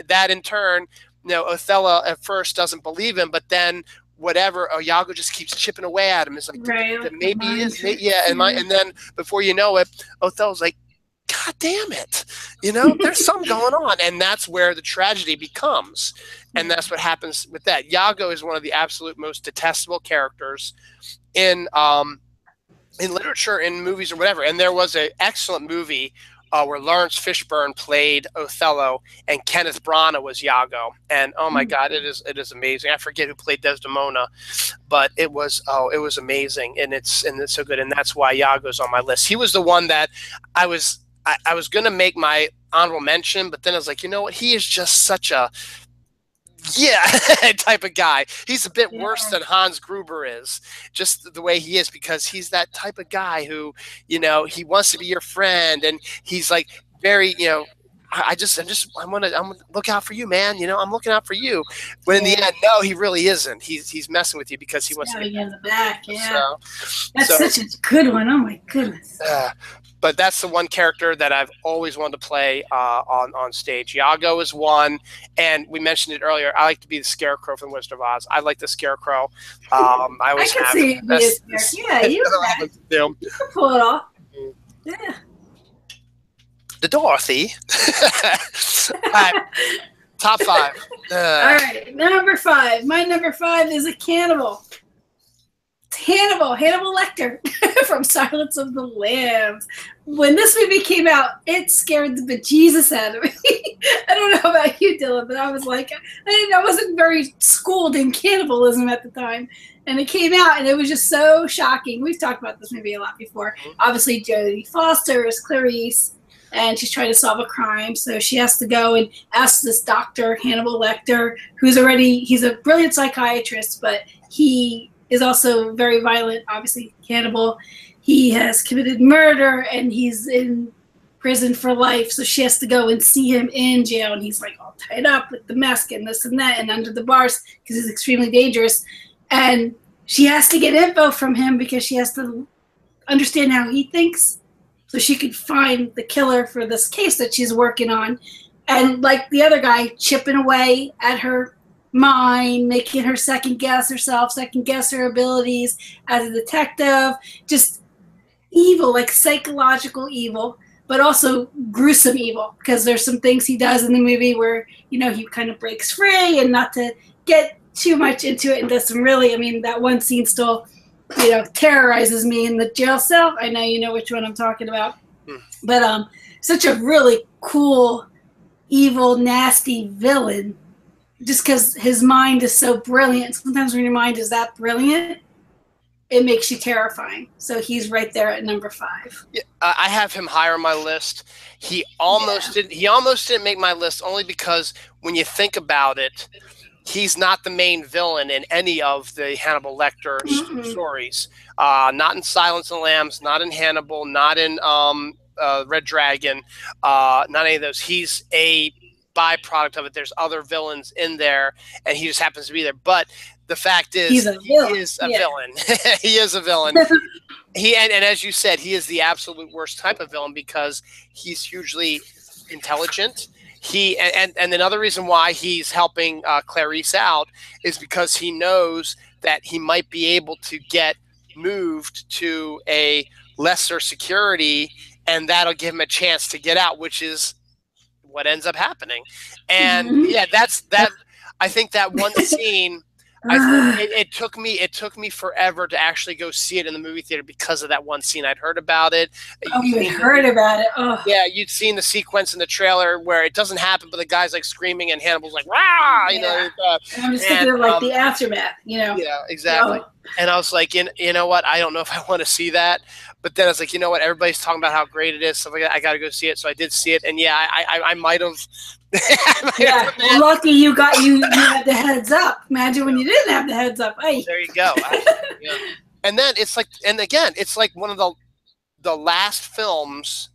that in turn, Othello at first doesn't believe him, but then whatever, Iago just keeps chipping away at him. It's like, maybe he is, and then before you know it, Othello's like, God damn it, there's something going on, and that's where the tragedy becomes, and that's what happens with that. Iago is one of the absolute most detestable characters in literature, in movies, or whatever. And there was an excellent movie where Lawrence Fishburne played Othello and Kenneth Branagh was Iago. And oh my God, it is amazing. I forget who played Desdemona, but it was amazing, and it's so good. And that's why Iago's on my list. He was the one that I was going to make my honorable mention, but then I was like, you know what? He is just such a type of guy. He's a bit worse than Hans Gruber is, just the way he is, because he's that type of guy who, he wants to be your friend, and he's like very, I'm gonna look out for you, man. You know, I'm looking out for you. But in the end, no, he really isn't. He's messing with you because he wants to get in the back. Yeah, that's such a good one. Oh my goodness. But that's the one character that I've always wanted to play on stage. Iago is one, and we mentioned it earlier. I like to be the Scarecrow from Wizard of Oz. I like the Scarecrow. I always can see it. Yeah, you can pull it off. Yeah. The Dorothy. All right. Top 5. All right, number 5. My number 5 is a cannibal. Hannibal Lecter from Silence of the Lambs. When this movie came out, it scared the bejesus out of me. I don't know about you, Dylan, but I was like, I wasn't very schooled in cannibalism at the time. And it came out, and it was just so shocking. We've talked about this movie a lot before. Obviously, Jodie Foster is Clarice, and she's trying to solve a crime. So she has to go and ask this doctor, Hannibal Lecter, he's a brilliant psychiatrist, but he is also very violent, obviously cannibal. He has committed murder, and he's in prison for life. So she has to go and see him in jail, and he's like all tied up with the mask and this and that and under the bars because he's extremely dangerous. And she has to get info from him because she has to understand how he thinks so she could find the killer for this case that she's working on. And like the other guy, chipping away at her mind, making her second guess herself, second guess her abilities as a detective, just evil, like psychological evil, but also gruesome evil, because there's some things he does in the movie where, you know, he kind of breaks free, and not to get too much into it, and does some really, I mean, that one scene still, you know, terrorizes me in the jail cell. I know you know which one I'm talking about. But such a really cool, evil, nasty villain, just because his mind is so brilliant. Sometimes when your mind is that brilliant, it makes you terrifying. So he's right there at number 5. Yeah, I have him higher on my list. He almost didn't make my list, only because when you think about it, he's not the main villain in any of the Hannibal Lecter stories. Not in Silence of the Lambs, not in Hannibal, not in Red Dragon, not any of those. He's a byproduct of it. There's other villains in there, and he just happens to be there. But the fact is, he is a villain. He is a villain. And as you said, he is the absolute worst type of villain because he's hugely intelligent. And another reason why he's helping Clarice out is because he knows that he might be able to get moved to a lesser security, and that'll give him a chance to get out, which is what ends up happening. And yeah, that's that. I think that one scene, it took me forever to actually go see it in the movie theater because of that one scene. I'd heard about it. Oh, you had heard about it? Oh. Yeah, you'd seen the sequence in the trailer where it doesn't happen, but the guy's like screaming and Hannibal's like, "Rah!" You know. And I'm just thinking of like the aftermath, you know. Yeah, exactly. Oh. And I was like, you know what? I don't know if I want to see that. But then I was like, you know what? Everybody's talking about how great it is, stuff like that. I got to go see it. So I did see it, and yeah, I might have. Lucky you had the heads up. Imagine when you didn't have the heads up. Hey. There you go. Yeah. And then it's like, and again, it's like one of the last films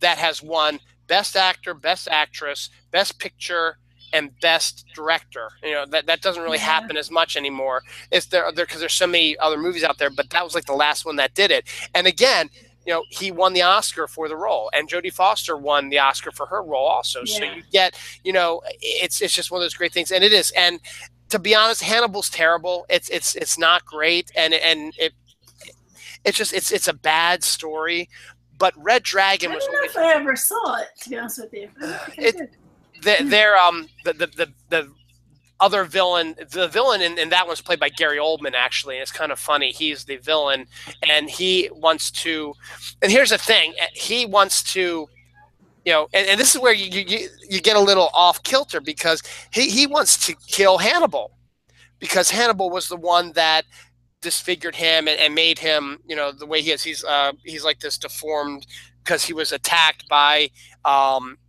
that has won Best Actor, Best Actress, Best Picture, and Best Director. You know, that doesn't really happen as much anymore. It's there because there's so many other movies out there, but that was like the last one that did it. And again, you know, he won the Oscar for the role, and Jodie Foster won the Oscar for her role also. Yeah. So you get, you know, it's just one of those great things, and it is. And to be honest, Hannibal's terrible. It's not great, and it's a bad story. But Red Dragon was. I don't know if I ever saw it, to be honest with you. The other villain, in that one's played by Geri Oldman, actually, and it's kind of funny. He's the villain, and he wants to, and here's the thing, he wants to, you know, and this is where you get a little off kilter, because he wants to kill Hannibal, because Hannibal was the one that disfigured him and made him, you know, the way he is. He's like this deformed, because he was attacked by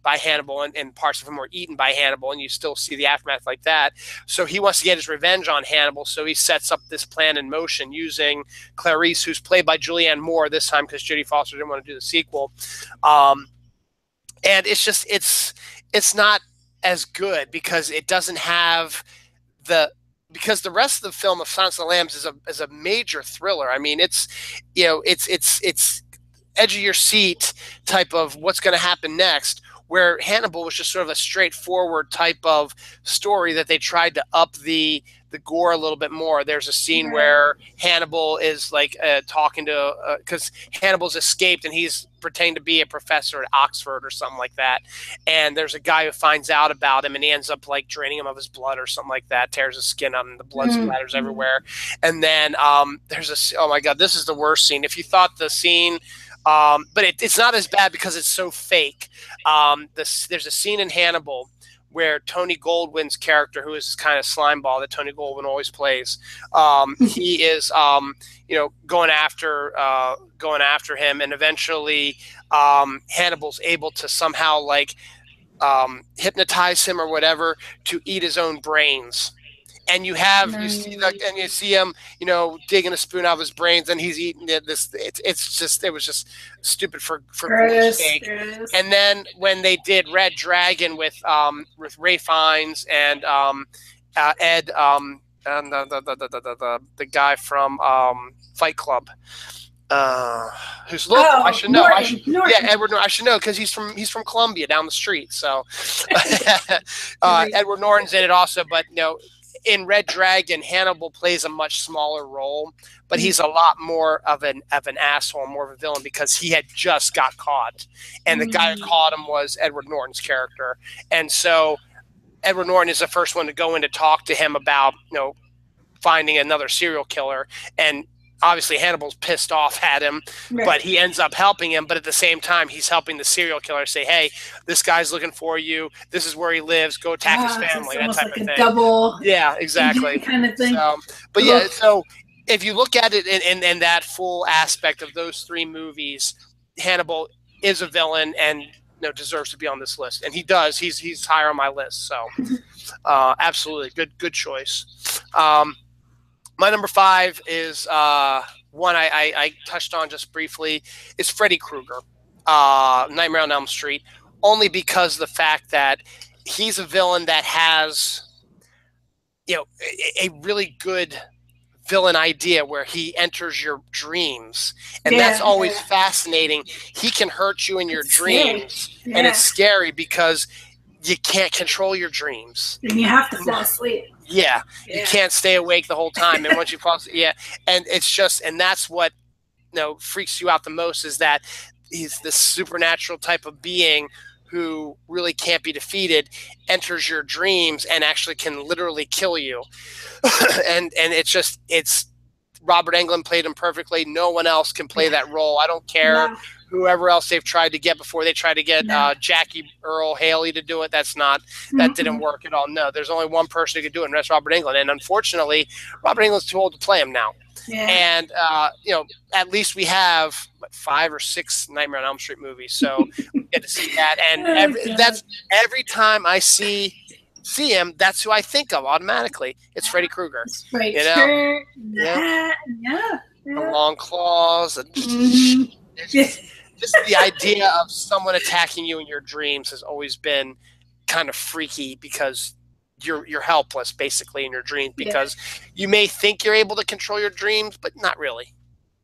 Hannibal, and parts of him were eaten by Hannibal, and you still see the aftermath like that. So he wants to get his revenge on Hannibal, so he sets up this plan in motion using Clarice, who's played by Julianne Moore this time because Jodie Foster didn't want to do the sequel. and it's just it's not as good because it doesn't have because the rest of the film of Silence of the Lambs is a major thriller. I mean, it's edge of your seat type of what's going to happen next, where Hannibal was just sort of a straightforward type of story that they tried to up the gore a little bit more. There's a scene where Hannibal is like talking to because Hannibal's escaped and he's pretending to be a professor at Oxford or something like that, and there's a guy who finds out about him and he ends up like draining him of his blood or something like that, tears his skin out and the blood splatters everywhere. And then there's oh my god, this is the worst scene. If you thought the scene but it's not as bad because it's so fake. There's a scene in Hannibal where Tony Goldwyn's character, who is this kind of slime ball that Tony Goldwyn always plays, he is going after him, and eventually Hannibal's able to somehow like hypnotize him or whatever to eat his own brains. And you see him, digging a spoon out of his brains, and he's eating it. It was just stupid for goodness sake. And then when they did Red Dragon with Ray Fiennes and Ed and the guy from Fight Club, who's local. I should know. Norton. Yeah, Edward Norton. I should know because he's from Columbia down the street. So Edward Norton's in it also, but in Red Dragon, Hannibal plays a much smaller role, but he's a lot more of an asshole, more of a villain because he had just got caught, and the guy who caught him was Edward Norton's character, and so Edward Norton is the first one to go in to talk to him about finding another serial killer, and obviously Hannibal's pissed off at him, but he ends up helping him. But at the same time, he's helping the serial killer say, hey, this guy's looking for you. This is where he lives. Go attack his family. That type of thing. Double. Yeah, exactly. Kind of thing. So if you look at it in that full aspect of those three movies, Hannibal is a villain and deserves to be on this list. And he does. He's higher on my list. So absolutely. Good choice. My number 5 is one I touched on just briefly, is Freddy Krueger, Nightmare on Elm Street, only because of the fact that he's a villain that has, a really good villain idea where he enters your dreams. And that's always fascinating. He can hurt you in your dreams, and it's scary because you can't control your dreams. And you have to fall asleep. Yeah, you can't stay awake the whole time, and once you fall asleep, and it's just, and that's what freaks you out the most, is that he's this supernatural type of being who really can't be defeated, enters your dreams and actually can literally kill you. and it's Robert Englund played him perfectly. No one else can play that role. I don't care whoever else they've tried to get before. They tried to get Jackie Earl Haley to do it. That didn't work at all. No, there's only one person who could do it, and that's Robert Englund. And unfortunately, Robert Englund's too old to play him now. Yeah. And at least we have 5 or 6 Nightmare on Elm Street movies, so we get to see that. And every time I see him, that's who I think of automatically. It's Freddy Krueger. Right. The long claws. Just the idea of someone attacking you in your dreams has always been kind of freaky because you're helpless basically in your dreams because you may think you're able to control your dreams, but not really.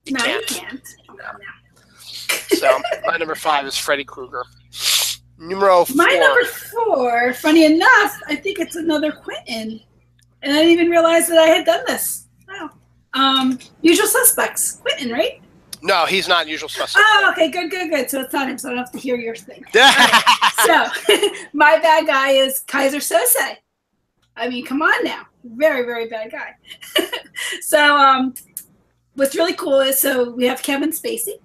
You can't. No. So my number 5 is Freddy Krueger. Numero 4. My number 4, funny enough, I think it's another Quentin, and I didn't even realize that I had done this. Wow. Usual Suspects, Quentin, right? No, he's not Usual Suspects. Oh, okay, good. So it's not him, so I don't have to hear your thing. Right. So my bad guy is Kaiser Sose. I mean, come on now. Very, very bad guy. So what's really cool is, so we have Kevin Spacey,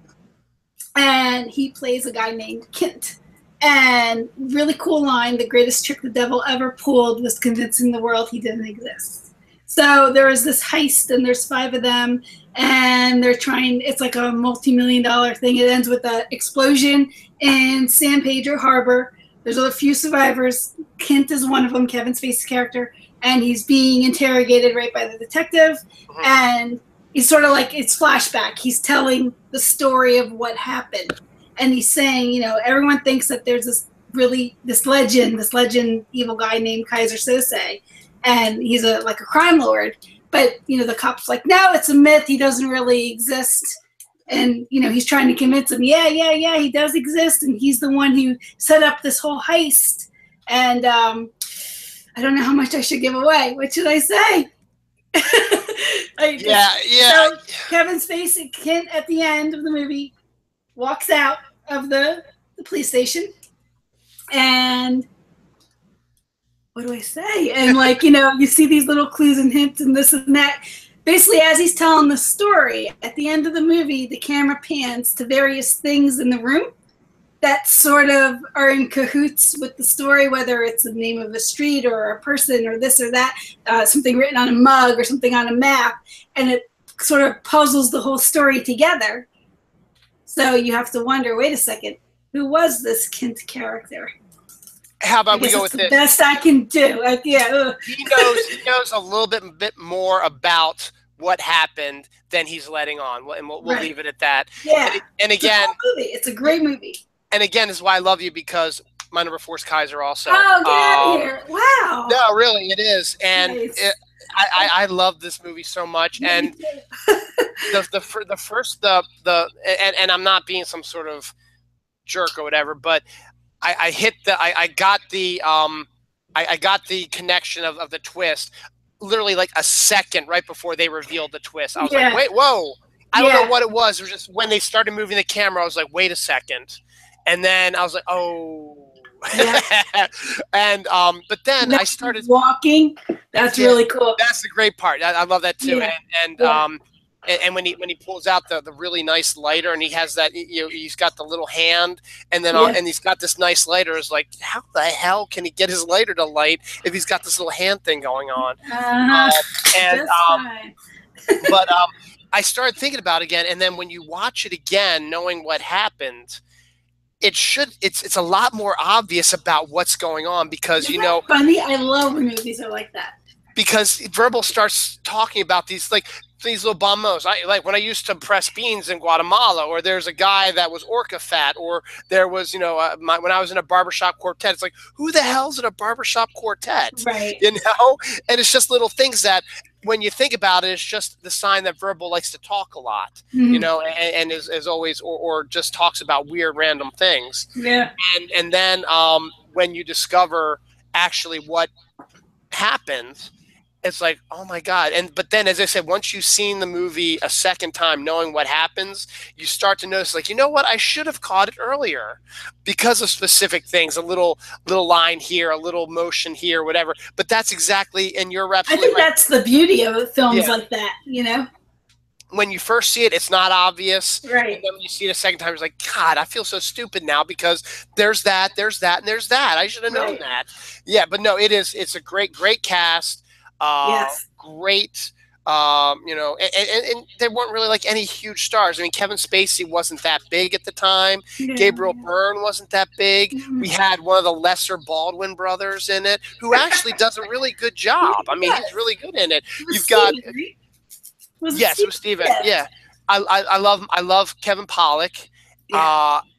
and he plays a guy named Kent. And really cool line, the greatest trick the devil ever pulled was convincing the world he didn't exist. So there was this heist, and there's 5 of them, and they're trying, it's like a multi-million-dollar thing. It ends with an explosion in San Pedro Harbor. There's a few survivors. Kent is one of them, Kevin Spacey's character, and he's being interrogated right by the detective, and he's sort of like, it's flashback. He's telling the story of what happened. and he's saying, you know, everyone thinks that there's this legend evil guy named Kaiser Sose, and he's like a crime lord. But you know, the cop's like, no, it's a myth. He doesn't really exist. And you know, he's trying to convince him, yeah, he does exist, and he's the one who set up this whole heist. And I don't know how much I should give away. What should I say? So Kevin Spacey hint at the end of the movie walks out of the police station, and what do I say? And like, you know, you see these little clues and hints and this and that. Basically, as he's telling the story, at the end of the movie, the camera pans to various things in the room that sort of are in cahoots with the story, whether it's the name of a street or a person or this or that, something written on a mug or something on a map, and it sort of puzzles the whole story together. So you have to wonder, wait a second, who was this Kent character? How about we go with this? Best I can do. Like, yeah. He knows a little bit more about what happened than he's letting on, and we'll leave it at that. Yeah. And again, it's a great movie. And again, this is why I love you, because my number 4 is Kaiser also. Oh, get out of here! Wow. No, really, it is, and nice. I love this movie so much. And and I'm not being some sort of jerk or whatever, but I got the connection of the twist literally like a second right before they revealed the twist. I was like, wait, whoa. I don't know what it was. It was just when they started moving the camera, I was like, wait a second. And then I was like, oh. Yeah. And but then I started walking. That's really cool. That's the great part. I love that too. Yeah. And when he pulls out the really nice lighter, and he has that, you know, he's got the little hand, and then and he's got this nice lighter. It's like, how the hell can he get his lighter to light if he's got this little hand thing going on? But I started thinking about it again, and then when you watch it again, knowing what happened, it's a lot more obvious about what's going on, because you know. Funny, I love when movies are like that. Because Verbal starts talking about these little bombos. Like when I used to press beans in Guatemala, or there's a guy that was orca fat, or there was, you know, when I was in a barbershop quartet. It's like, who the hell's in a barbershop quartet? Right. You know? And it's just little things that, when you think about it, it's just the sign that Verbal likes to talk a lot, you know, and is always, or just talks about weird random things. Yeah. And then when you discover actually what happens, it's like, oh my God. But then, as I said, once you've seen the movie a second time, knowing what happens, you start to notice, like, you know what? I should have caught it earlier because of specific things, a little line here, a little motion here, whatever. But that's exactly, and you're absolutely right. That's the beauty of films like that, you know? When you first see it, it's not obvious. Right. And then when you see it a second time, it's like, God, I feel so stupid now because there's that, and there's that. I should have known that. Yeah, but no, it's a great great great, you know, and there weren't really like any huge stars. I mean, Kevin Spacey wasn't that big at the time. Gabriel Byrne wasn't that big. We had one of the lesser Baldwin brothers in it, who actually does a really good job. I mean, he's really good in it. You've got, it was Steven. Yeah. I love Kevin Pollak.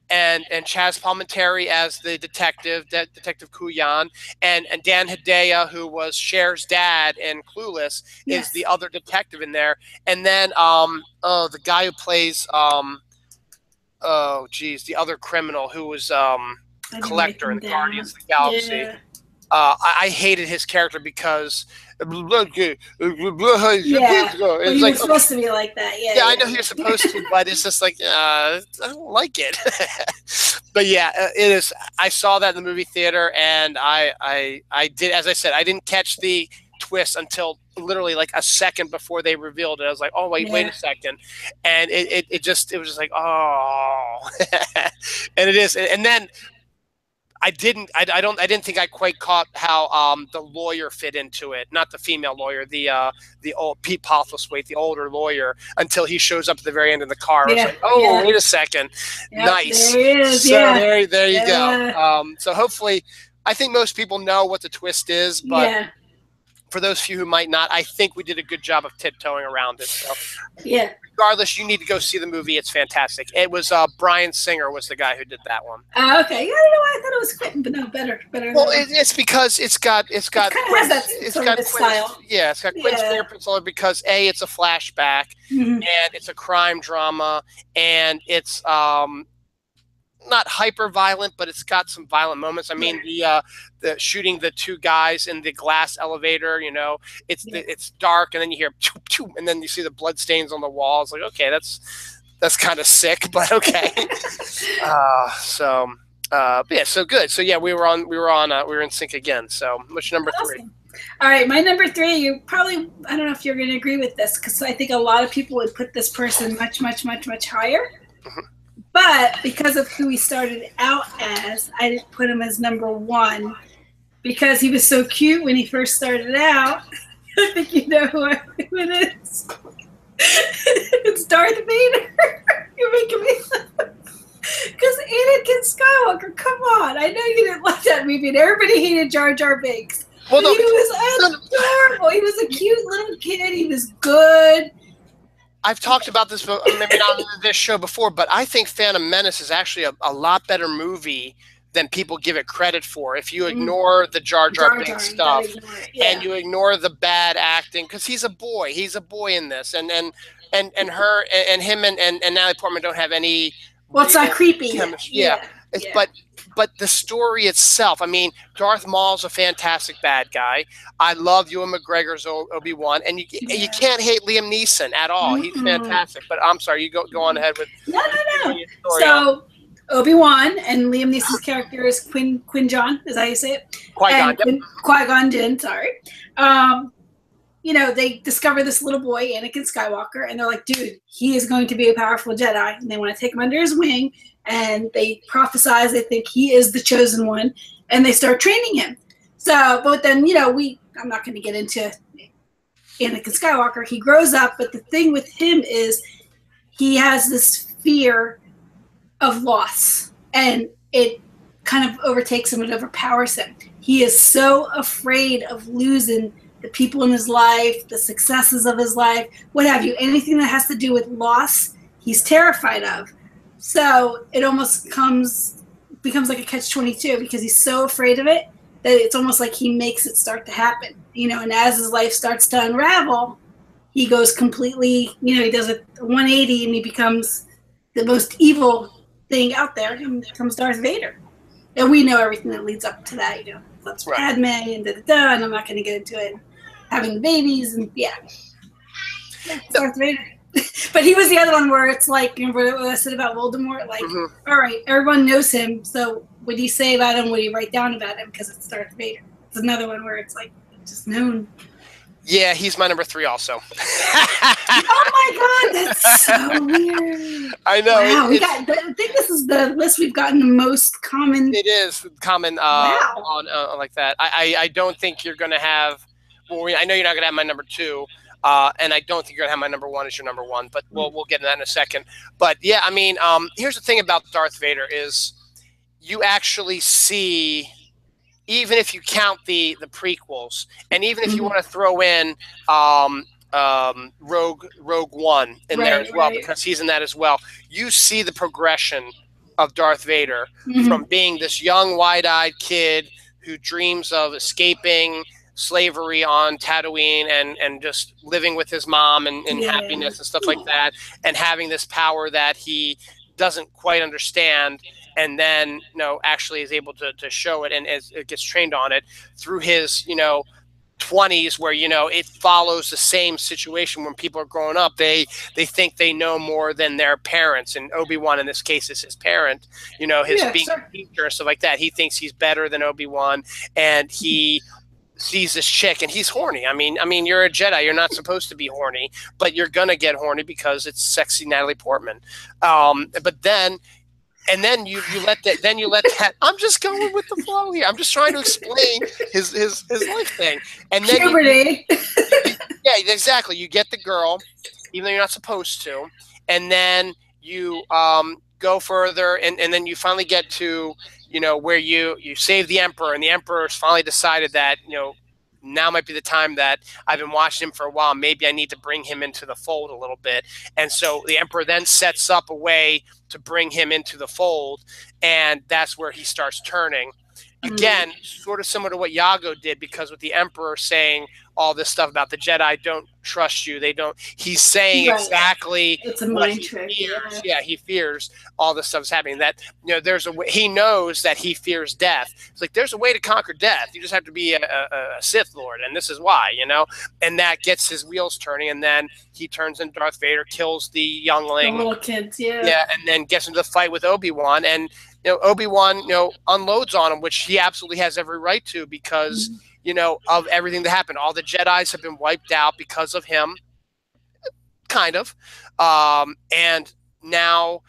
And Chaz Palminteri as the detective, Detective Kuyan, and Dan Hedaya, who was Cher's dad in Clueless, is the other detective in there. And then the guy who plays the other criminal who was Collector in Guardians of the Galaxy. Yeah. I hated his character because it's like, supposed to be like that. Yeah, I know you're supposed to, but it's just like I don't like it. But yeah, it is. I saw that in the movie theater, and I did, as I said, I didn't catch the twist until literally like a second before they revealed it. I was like, oh wait a second, and it was just like, oh, and it is, and then. I didn't think I quite caught how the lawyer fit into it. Not the female lawyer, the old Pete Postlethwaite, the older lawyer, until he shows up at the very end of the car. I was like, oh, wait a second. Nice. There he is. So there you go. So hopefully, I think most people know what the twist is, but for those few who might not, I think we did a good job of tiptoeing around it. So. Yeah. regardless, you need to go see the movie. It's fantastic. It was Bryan Singer was the guy who did that one. Okay, yeah, I don't know why I thought it was Quentin, but no, better. Well, it's because it's got kind of has that sort of style. Yeah, it's got Quinn's fingerprints on it because it's a flashback and it's a crime drama and it's not hyper violent, but it's got some violent moments. I mean, the shooting the two guys in the glass elevator, you know, it's dark and then you hear choop, choop, and then you see the blood stains on the walls. Like, okay, that's kind of sick, but okay. Yeah, so good. So yeah, we were in sync again. So what's your number three? All right, my number three, you probably, I don't know if you're going to agree with this, because I think a lot of people would put this person much, much, much, much higher. But because of who he started out as, I didn't put him as number one because he was so cute when he first started out. I think you know who it is. It's Darth Vader. You're making me laugh. Because Anakin Skywalker, come on. I know you didn't like that movie, and everybody hated Jar Jar Binks. Well, no, he was adorable. He was a cute little kid. He was good. I've talked about this, maybe not on this show before, but I think Phantom Menace is actually a lot better movie than people give it credit for. If you ignore the Jar Jar Binks stuff and you ignore the bad acting, because he's a boy in this, and her and him and Natalie Portman don't have any. Well, it's not creepy. But the story itself, I mean, Darth Maul's a fantastic bad guy. I love Ewan McGregor's Obi-Wan, and you can't hate Liam Neeson at all. He's fantastic. But I'm sorry, you go on ahead with. No. So Obi-Wan and Liam Neeson's character is Qui-Gon, is that how you say it? Qui-Gon Jinn, sorry. You know, they discover this little boy, Anakin Skywalker, and they're like, dude, he is going to be a powerful Jedi. And they want to take him under his wing, and they prophesize, they think he is the chosen one, and they start training him. So, but then, you know, I'm not going to get into Anakin Skywalker. He grows up, but the thing with him is he has this fear of loss, and it kind of overtakes him and overpowers him. He is so afraid of losing the people in his life, the successes of his life, what have you, anything that has to do with loss, he's terrified of. So it almost becomes like a catch-22 because he's so afraid of it that it's almost like he makes it start to happen. You know, and as his life starts to unravel, he goes completely, you know, he does a 180 and he becomes the most evil thing out there and becomes Darth Vader. And we know everything that leads up to that, you know. That's Padme and da-da-da, and I'm not going to get into it. Having the babies and Darth Vader. But he was the other one where it's like, you know, what I said about Voldemort, like, all right, everyone knows him, so what do you say about him? What do you write down about him? Because it's Darth Vader. It's another one where it's like, just known. Yeah, he's my number 3 also. Oh my God, that's so weird. I know. Wow, I think this is the list we've gotten the most common. It is common on like that. I don't think you're going to have. Well, I know you're not going to have my number 2, and I don't think you're going to have my number 1 as your number 1. But we'll get into that in a second. But yeah, I mean, here's the thing about Darth Vader is you actually see. Even if you count the prequels, and even if you want to throw in Rogue One in there as well, because he's in that as well, you see the progression of Darth Vader from being this young, wide-eyed kid who dreams of escaping slavery on Tatooine and just living with his mom and happiness and stuff like that, and having this power that he doesn't quite understand, and then, you know, actually is able to show it, and as it gets trained on it through his, you know, 20s, where, you know, it follows the same situation when people are growing up. They think they know more than their parents, and Obi-Wan in this case is his parent, you know, his being a teacher and stuff like that. He thinks he's better than Obi-Wan, and he sees this chick and he's horny. I mean, you're a Jedi. You're not supposed to be horny, but you're going to get horny because it's sexy Natalie Portman. But then you let that. I'm just going with the flow here. I'm just trying to explain his life thing. And then yeah, exactly. You get the girl, even though you're not supposed to, and then you go further, and then you finally get to, you know, where you save the Emperor, and the Emperor's finally decided that, you know, now might be the time that I've been watching him for a while. Maybe I need to bring him into the fold a little bit. And so the Emperor then sets up a way to bring him into the fold, and that's where he starts turning. Again, sort of similar to what Yago did, because with the Emperor saying all this stuff about the Jedi don't trust you, they don't. He's saying exactly it's a mind trick. Yeah, he fears all this stuff's happening. That there's a way, he knows that he fears death. It's like there's a way to conquer death. You just have to be a Sith Lord, and this is why, And that gets his wheels turning, and then he turns into Darth Vader, kills the youngling, the little kids, yeah, and then gets into the fight with Obi-Wan, and Obi-Wan, unloads on him, which he absolutely has every right to, because, of everything that happened. All the Jedis have been wiped out because of him, kind of. And now,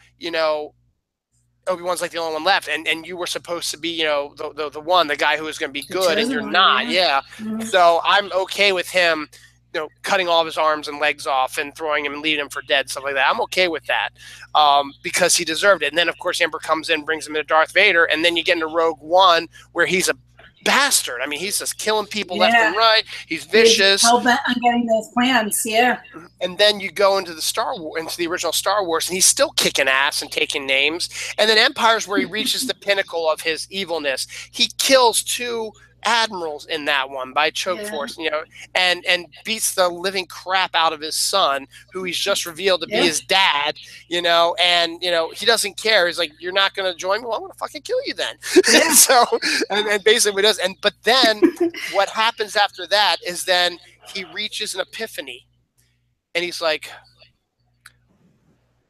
Obi-Wan's like the only one left, and you were supposed to be, the guy who was going to be good, and you're not. Yeah. So I'm okay with him, cutting all of his arms and legs off and throwing him and leaving him for dead, stuff like that. I'm okay with that, because he deserved it. And then, of course, Emperor comes in, brings him into Darth Vader, and then you get into Rogue One, where he's a bastard. I mean, he's just killing people left and right. He's vicious. He's hell-bent on getting those plans, And then you go into the original Star Wars, and he's still kicking ass and taking names. And then Empire's where he reaches the pinnacle of his evilness. He kills 2 admirals in that one by choke force, and beats the living crap out of his son, who he's just revealed to be his dad, and he doesn't care. He's like, you're not going to join me? Well, I'm going to fucking kill you then. So, and basically does. But then what happens after that is then he reaches an epiphany, and he's like,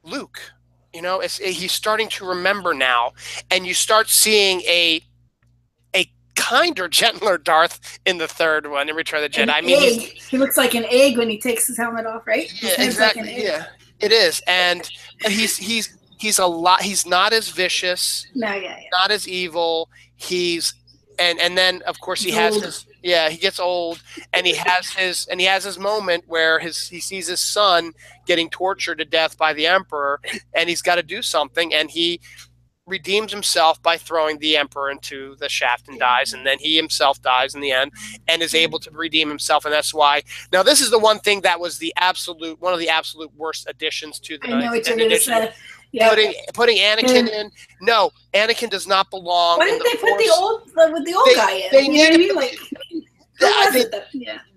Luke, he's starting to remember now, and you start seeing a kinder, gentler Darth in the third one, in Return of the Jedi. I mean, he looks like an egg when he takes his helmet off, right? Yeah, exactly. Like it is, but he's a lot. He's not as vicious. No, not as evil. And then of course he gets old, and he has his moment where he sees his son getting tortured to death by the Emperor, and he's got to do something, and he redeems himself by throwing the Emperor into the shaft and dies, and then he himself dies in the end and is able to redeem himself. And that's why, now this is the one thing that was one of the absolute worst additions to the edition. Putting Anakin in. No, Anakin does not belong. Why did they put the old guy in? They need to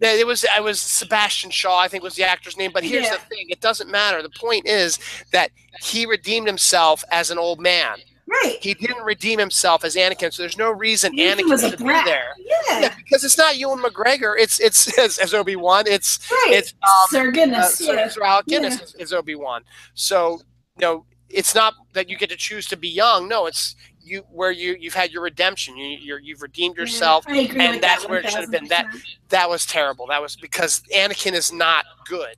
it was Sebastian Shaw, I think was the actor's name. But here's the thing: it doesn't matter. The point is that he redeemed himself as an old man. Right. He didn't redeem himself as Anakin, so there's no reason Anakin should be there. Yeah, because it's not Ewan McGregor. It's as Obi-Wan. It's Sir Guinness. Sir Alec Guinness is Obi-Wan. So it's not that you get to choose to be young. No, it's you've had your redemption. You've redeemed yourself, and that's where it should have been. That was terrible. That was because Anakin is not good.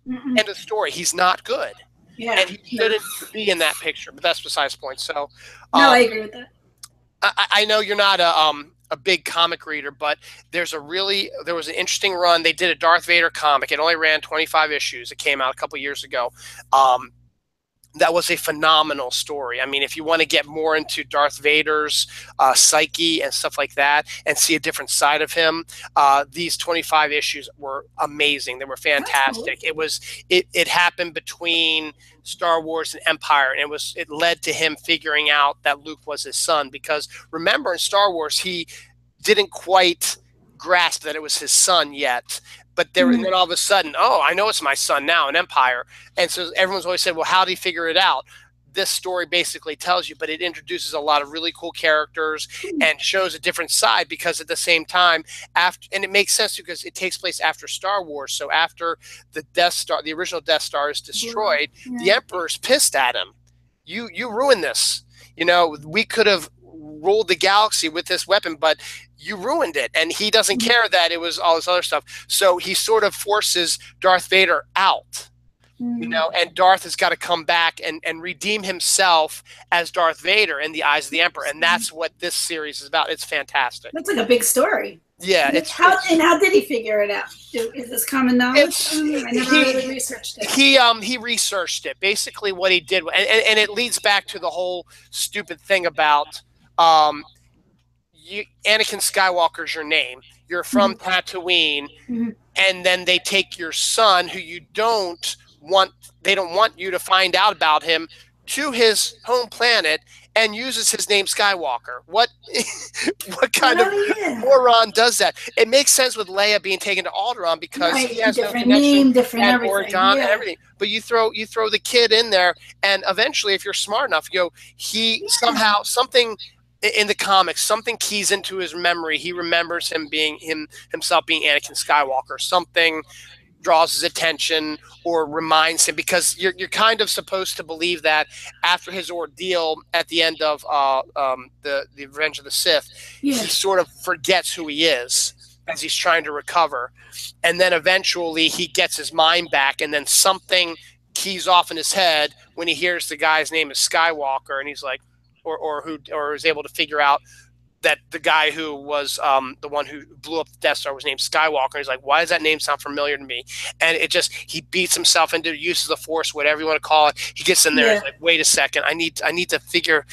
End of story. He's not good. Yeah, and he shouldn't be in that picture. But that's besides the point. So, I agree with that. I know you're not a big comic reader, but there was an interesting run. They did a Darth Vader comic. It only ran 25 issues. It came out a couple years ago. That was a phenomenal story. I mean, if you want to get more into Darth Vader's psyche and stuff like that and see a different side of him, these 25 issues were amazing. They were fantastic. Cool. It happened between Star Wars and Empire, and it led to him figuring out that Luke was his son, because remember in Star Wars, he didn't quite grasp that it was his son yet. But and then all of a sudden, I know it's my son now in Empire. And so everyone's always said, well, how did he figure it out? This story basically tells you, but it introduces a lot of really cool characters and shows a different side, because at the same time, and it makes sense because it takes place after Star Wars. So after the Death Star, the original Death Star is destroyed, the Emperor's pissed at him. You ruined this. We could have ruled the galaxy with this weapon, but you ruined it. And he doesn't care that it was all this other stuff. So he sort of forces Darth Vader out, and Darth has got to come back and redeem himself as Darth Vader in the eyes of the Emperor. And that's what this series is about. It's fantastic. That's like a big story. Yeah. How did he figure it out? Is this common knowledge? I never really researched it. He researched it. Basically what he did, and it leads back to the whole stupid thing about Anakin Skywalker's your name. you're from Tatooine, and then they take your son, who they don't want you to find out about him, to his home planet and uses his name Skywalker. What kind of moron does that? It makes sense with Leia being taken to Alderaan because he has different no connection name, different at everything. Oregon and everything. But you throw the kid in there, and eventually, if you're smart enough, he somehow something in the comics, something keys into his memory. He remembers himself being Anakin Skywalker. Something draws his attention or reminds him, because you're kind of supposed to believe that after his ordeal at the end of the Revenge of the Sith, he sort of forgets who he is as he's trying to recover, and then eventually he gets his mind back, and then something keys off in his head when he hears the guy's name is Skywalker, and he's like, or is able to figure out that the guy who was the one who blew up the Death Star was named Skywalker. He's like, why does that name sound familiar to me? And he beats himself into use of the Force, whatever you want to call it. He gets in there and he's like, wait a second, I need to figure.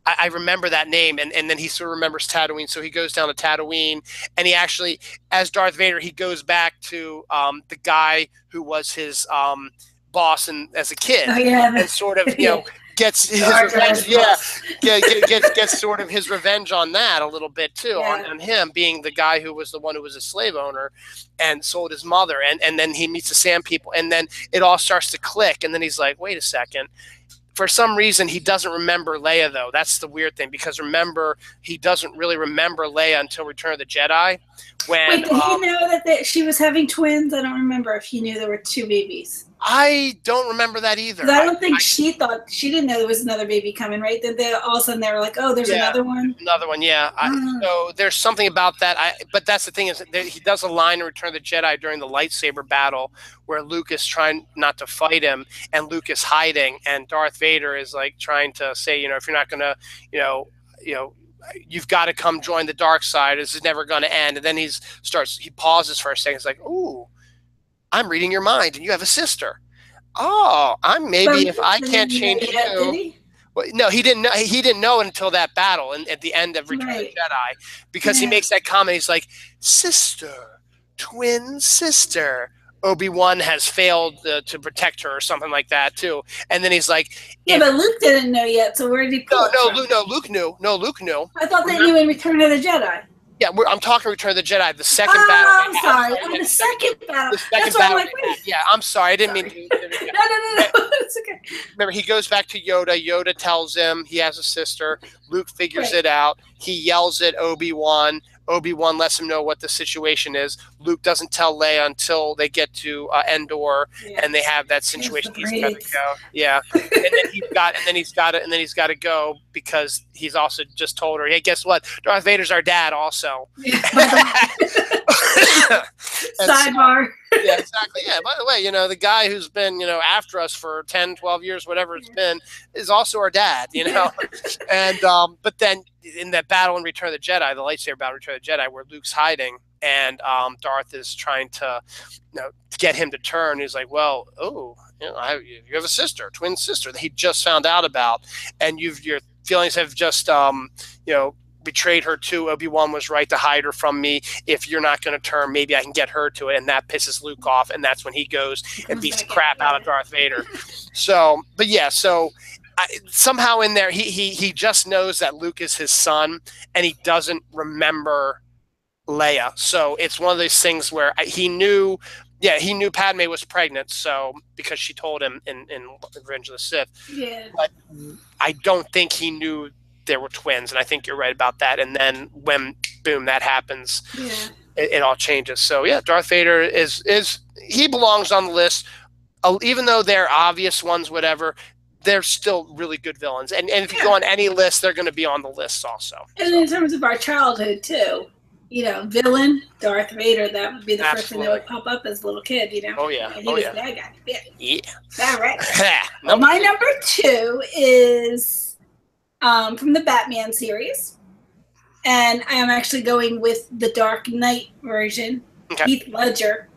I remember that name, and then he sort of remembers Tatooine, so he goes down to Tatooine, and he actually, as Darth Vader, he goes back to the guy who was his boss as a kid, and sort of gets his revenge. Gets sort of his revenge on that a little bit too, on him being the guy who was the one who was a slave owner and sold his mother, and then he meets the Sand People, and then it all starts to click, and then he's like, wait a second. For some reason, he doesn't remember Leia, though. That's the weird thing, because remember, he doesn't really remember Leia until Return of the Jedi. Wait, did he know that she was having twins? I don't remember if he knew there were two babies. I don't remember that either. I don't think she didn't know there was another baby coming, right? Then all of a sudden they were like, "Oh, there's another one." Another one, yeah. So there's something about that. But that's the thing, is that he does a line in Return of the Jedi during the lightsaber battle where Luke is trying not to fight him, and Luke is hiding, and Darth Vader is like trying to say, if you're not gonna, you've got to come join the dark side. This is never going to end. And then he pauses for a second. It's like, ooh, I'm reading your mind, and you have a sister. Oh, if I can't change you. Well, no, he didn't know. He didn't know until that battle and at the end of Return of the Jedi, because he makes that comment. He's like, sister, twin sister. Obi-Wan has failed to protect her or something like that too. And then he's like, but Luke didn't know yet. So where did he pull Luke knew. No, Luke knew. I thought they knew in Return of the Jedi. Yeah, I'm talking Return of the Jedi, the second battle. I'm sorry. The second battle. That's why I'm like, wait. Yeah, I'm sorry. I didn't mean to. No. It's okay. Remember, he goes back to Yoda. Yoda tells him he has a sister. Luke figures it out. He yells at Obi-Wan. Obi-Wan lets him know what the situation is. Luke doesn't tell Leia until they get to Endor, and they have that situation. He's got to go. Yeah, and then he's got to go, because he's also just told her, hey, guess what? Darth Vader's our dad, also. Yeah. Sidebar. Yeah, exactly. Yeah. By the way, the guy who's been, after us for 10, 12 years, whatever it's been, is also our dad, And but then in that battle in Return of the Jedi, the lightsaber battle in Return of the Jedi, where Luke's hiding and Darth is trying to, to get him to turn. He's like, well, you have a sister, twin sister that he just found out about, and your feelings have just, betrayed her too. Obi-Wan was right to hide her from me. If you're not going to turn, maybe I can get her to it. And that pisses Luke off. And that's when he goes and beats the crap out of Darth Vader. So somehow in there, he just knows that Luke is his son, and he doesn't remember Leia. So it's one of those things where he knew Padme was pregnant. So because she told him in Revenge of the Sith, but I don't think he knew there were twins, and I think you're right about that. And then when boom, that happens, it all changes. So yeah, Darth Vader he belongs on the list, even though they're obvious ones, whatever. They're still really good villains, and if you go on any list, they're going to be on the list also. And in terms of our childhood too, villain Darth Vader, that would be the first thing that would pop up as a little kid. Oh yeah, and he was the bad guy. Yeah. All right. Well, my number 2 is from the Batman series, and I am actually going with the Dark Knight version, Heath Ledger,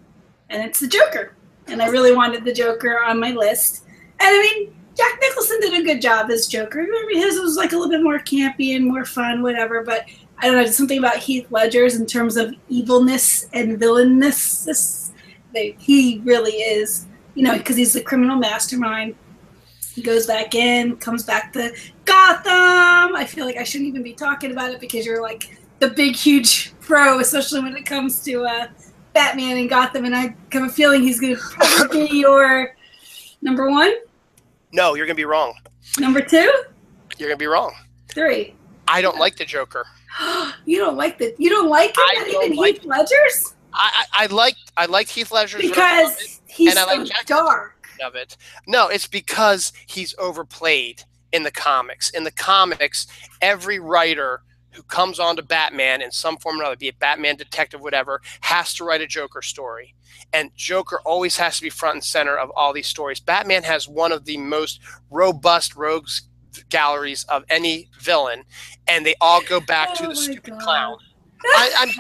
and it's the Joker. And I really wanted the Joker on my list. And I mean, Jack Nicholson did a good job as Joker. I mean, his was like a little bit more campy and more fun, whatever. But I don't know, something about Heath Ledger's in terms of evilness and villainness. He really is, you know, because he's the criminal mastermind. He goes back in, comes back to Gotham. I feel like I shouldn't even be talking about it because you're like the big, huge pro, especially when it comes to Batman and Gotham. And I have a feeling he's going to probably be your number one. No, you're going to be wrong. Number two? You're going to be wrong. Three. I don't like the Joker. You don't like him? Not even Heath Ledger's? I liked Heath Ledger's because he's so dark. Of it. No, it's because he's overplayed in the comics. In the comics, every writer who comes onto Batman in some form or another, be it Batman, detective, whatever, has to write a Joker story. And Joker always has to be front and center of all these stories. Batman has one of the most robust rogues galleries of any villain, and they all go back to the stupid clown. Clowns.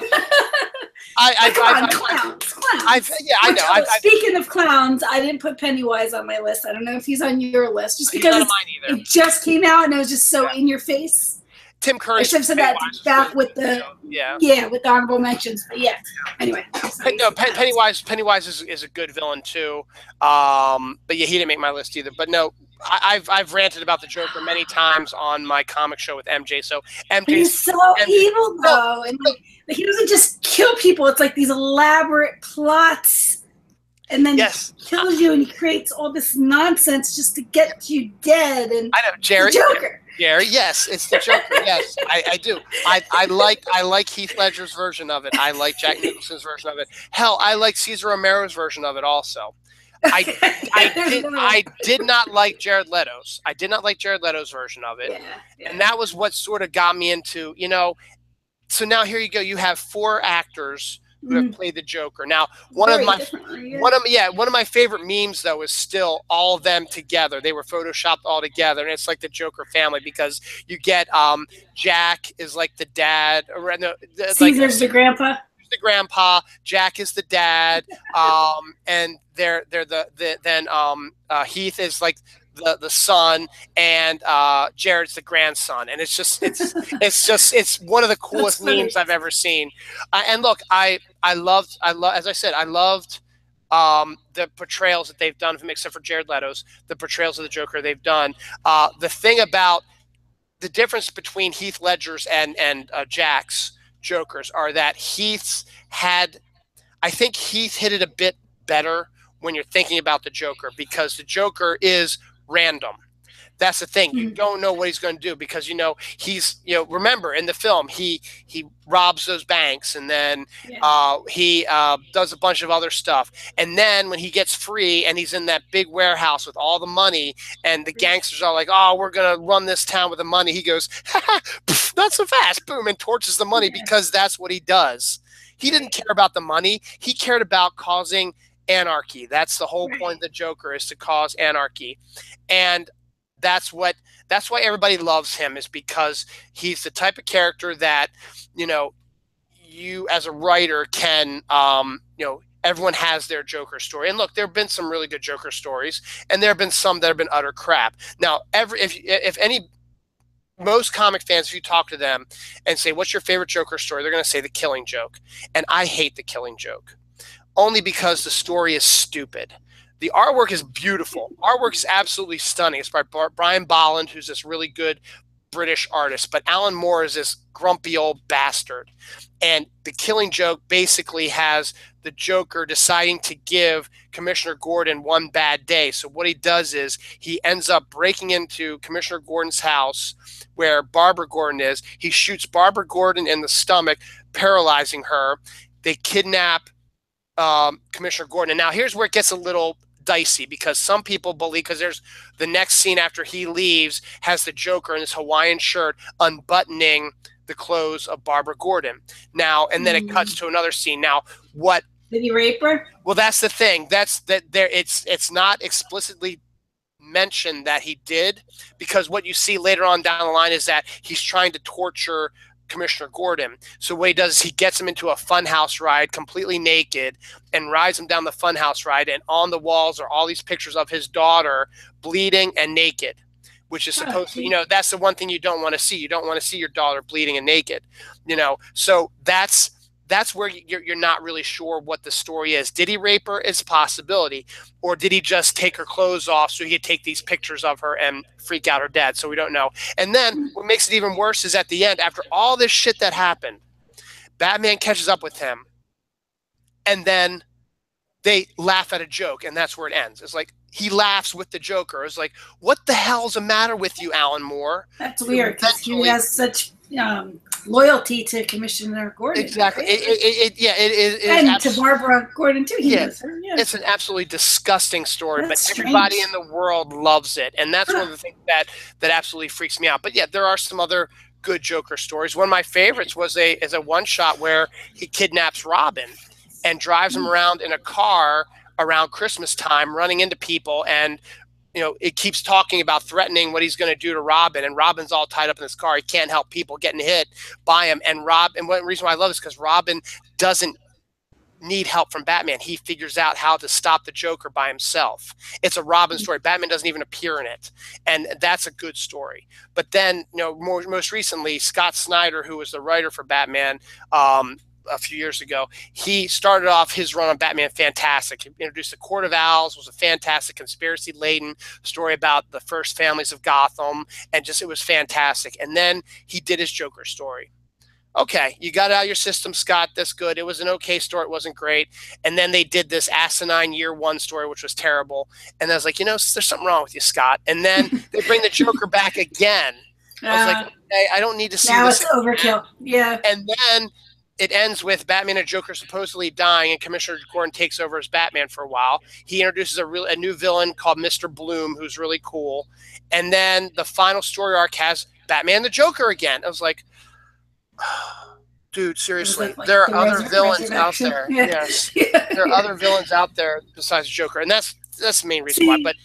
I know. Speaking of clowns, I didn't put Pennywise on my list. I don't know if he's on your list, just because it just came out and it was just so in your face. Tim Curry. I should have said that back with the with the honorable mentions. But yeah, anyway. No, Pennywise is a good villain too. But yeah, he didn't make my list either. But no, I've ranted about the Joker many times on my comic show with MJ. So he's so evil though, and he doesn't just kill people. It's like these elaborate plots, and then kills you, and he creates all this nonsense just to get you dead. And I know, Geri. Joker. Geri, yes, it's the Joker. Yes, I do. I like Heath Ledger's version of it. I like Jack Nicholson's version of it. Hell, I like Cesar Romero's version of it also. I did not like Jared Leto's. I did not like Jared Leto's version of it, and that was what sort of got me into, you know. So now here you go. You have 4 actors who have played the Joker. Now, one of my favorite memes though is still all of them together. They were photoshopped all together, and it's like the Joker family because you get Jack is like the dad, or no, Caesar's the grandpa. The grandpa, Jack is the dad, and they're then Heath is like the son, and Jared's the grandson, and it's one of the coolest memes I've ever seen. And look, I loved as I said, I loved the portrayals that they've done, except for Jared Leto's, the portrayals of the Joker they've done. The thing about the difference between Heath Ledger's and Jack's Jokers are that I think Heath hit it a bit better when you're thinking about the Joker, because the Joker is random. That's the thing. You don't know what he's going to do because, you know, remember in the film, he robs those banks, and then he does a bunch of other stuff. And then when he gets free and he's in that big warehouse with all the money, and the gangsters are like, oh, we're going to run this town with the money. He goes, not so fast, boom, and torches the money because that's what he does. He didn't care about the money. He cared about causing anarchy. That's the whole point of the Joker, is to cause anarchy. And that's why everybody loves him, is because he's the type of character that, you know, you as a writer can, you know, everyone has their Joker story. And look, there have been some really good Joker stories, and there have been some that have been utter crap. Now, most comic fans, if you talk to them and say, what's your favorite Joker story? They're going to say The Killing Joke. And I hate The Killing Joke, only because the story is stupid. The artwork is beautiful. Artwork is absolutely stunning. It's by Brian Bolland, who's this really good British artist. But Alan Moore is this grumpy old bastard. And The Killing Joke basically has the Joker deciding to give Commissioner Gordon one bad day. So what he does is he ends up breaking into Commissioner Gordon's house where Barbara Gordon is. He shoots Barbara Gordon in the stomach, paralyzing her. They kidnap Commissioner Gordon. And now here's where it gets a little dicey, because some people believe, because there's the next scene after he leaves has the Joker in his Hawaiian shirt unbuttoning the clothes of Barbara Gordon. Now, and then it cuts to another scene. Now, what did he rape her? Well, that's the thing. It's not explicitly mentioned that he did, because what you see later on down the line is that he's trying to torture Commissioner Gordon. So what he does is he gets him into a funhouse ride completely naked and rides him down the funhouse ride, and on the walls are all these pictures of his daughter bleeding and naked. which is supposed to, that's the one thing you don't want to see. You don't want to see your daughter bleeding and naked, So that's where you're not really sure what the story is. Did he rape her? It's a possibility. Or did he just take her clothes off so he could take these pictures of her and freak out her dad? So we don't know. And then what makes it even worse is at the end, after all this shit that happened, Batman catches up with him, and then they laugh at a joke, and that's where it ends. It's like he laughs with the Joker. It's like, what the hell's the matter with you, Alan Moore? That's weird because he has such loyalty to Commissioner Gordon. Exactly. Right? It and to Barbara Gordon too. It's an absolutely disgusting story, but everybody in the world loves it, and that's one of the things that absolutely freaks me out. But yeah, there are some other good Joker stories. One of my favorites is a one shot where he kidnaps Robin and drives him around in a car around Christmas time, running into people, and it keeps talking about threatening what he's going to do to Robin, and Robin's all tied up in this car. He can't help people getting hit by him. And one reason why I love this is because Robin doesn't need help from Batman. He figures out how to stop the Joker by himself. It's a Robin story. Batman doesn't even appear in it, and that's a good story. But then, most recently, Scott Snyder, who was the writer for Batman, a few years ago, he started off his run on Batman fantastic. He introduced the Court of Owls, was a fantastic conspiracy-laden story about the first families of Gotham, and it was fantastic. And then he did his Joker story. Okay, you got it out of your system, Scott. That's good. It was an okay story. It wasn't great. And then they did this asinine year one story, which was terrible. And I was like, there's something wrong with you, Scott. And then they bring the Joker back again. I was like, okay, I don't need to see now this. Now it's overkill. Yeah. And then it ends with Batman and Joker supposedly dying, and Commissioner Gordon takes over as Batman for a while. He introduces a new villain called Mr. Bloom, who's really cool. And then the final story arc has Batman and the Joker again. I was like, dude, seriously, there are other villains out there. Yeah. Yes, there are other villains out there besides Joker, and that's the main reason why. But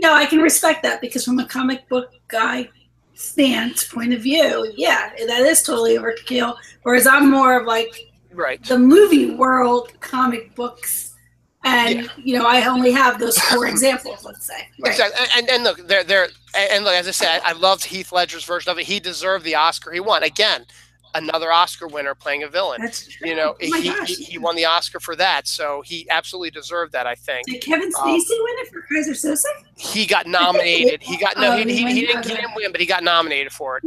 I can respect that because from a comic book guy point of view, yeah, that is totally overkill. Whereas I'm more of like the movie world comic books, and I only have those 4 examples. Let's say exactly. And look, and look, as I said, I loved Heath Ledger's version of it. He deserved the Oscar he won. Again, another Oscar winner playing a villain. That's true. He won the Oscar for that, so he absolutely deserved that, I think. Did Kevin Spacey win it for Kaiser Soze? He got nominated. He didn't win, but he got nominated for it.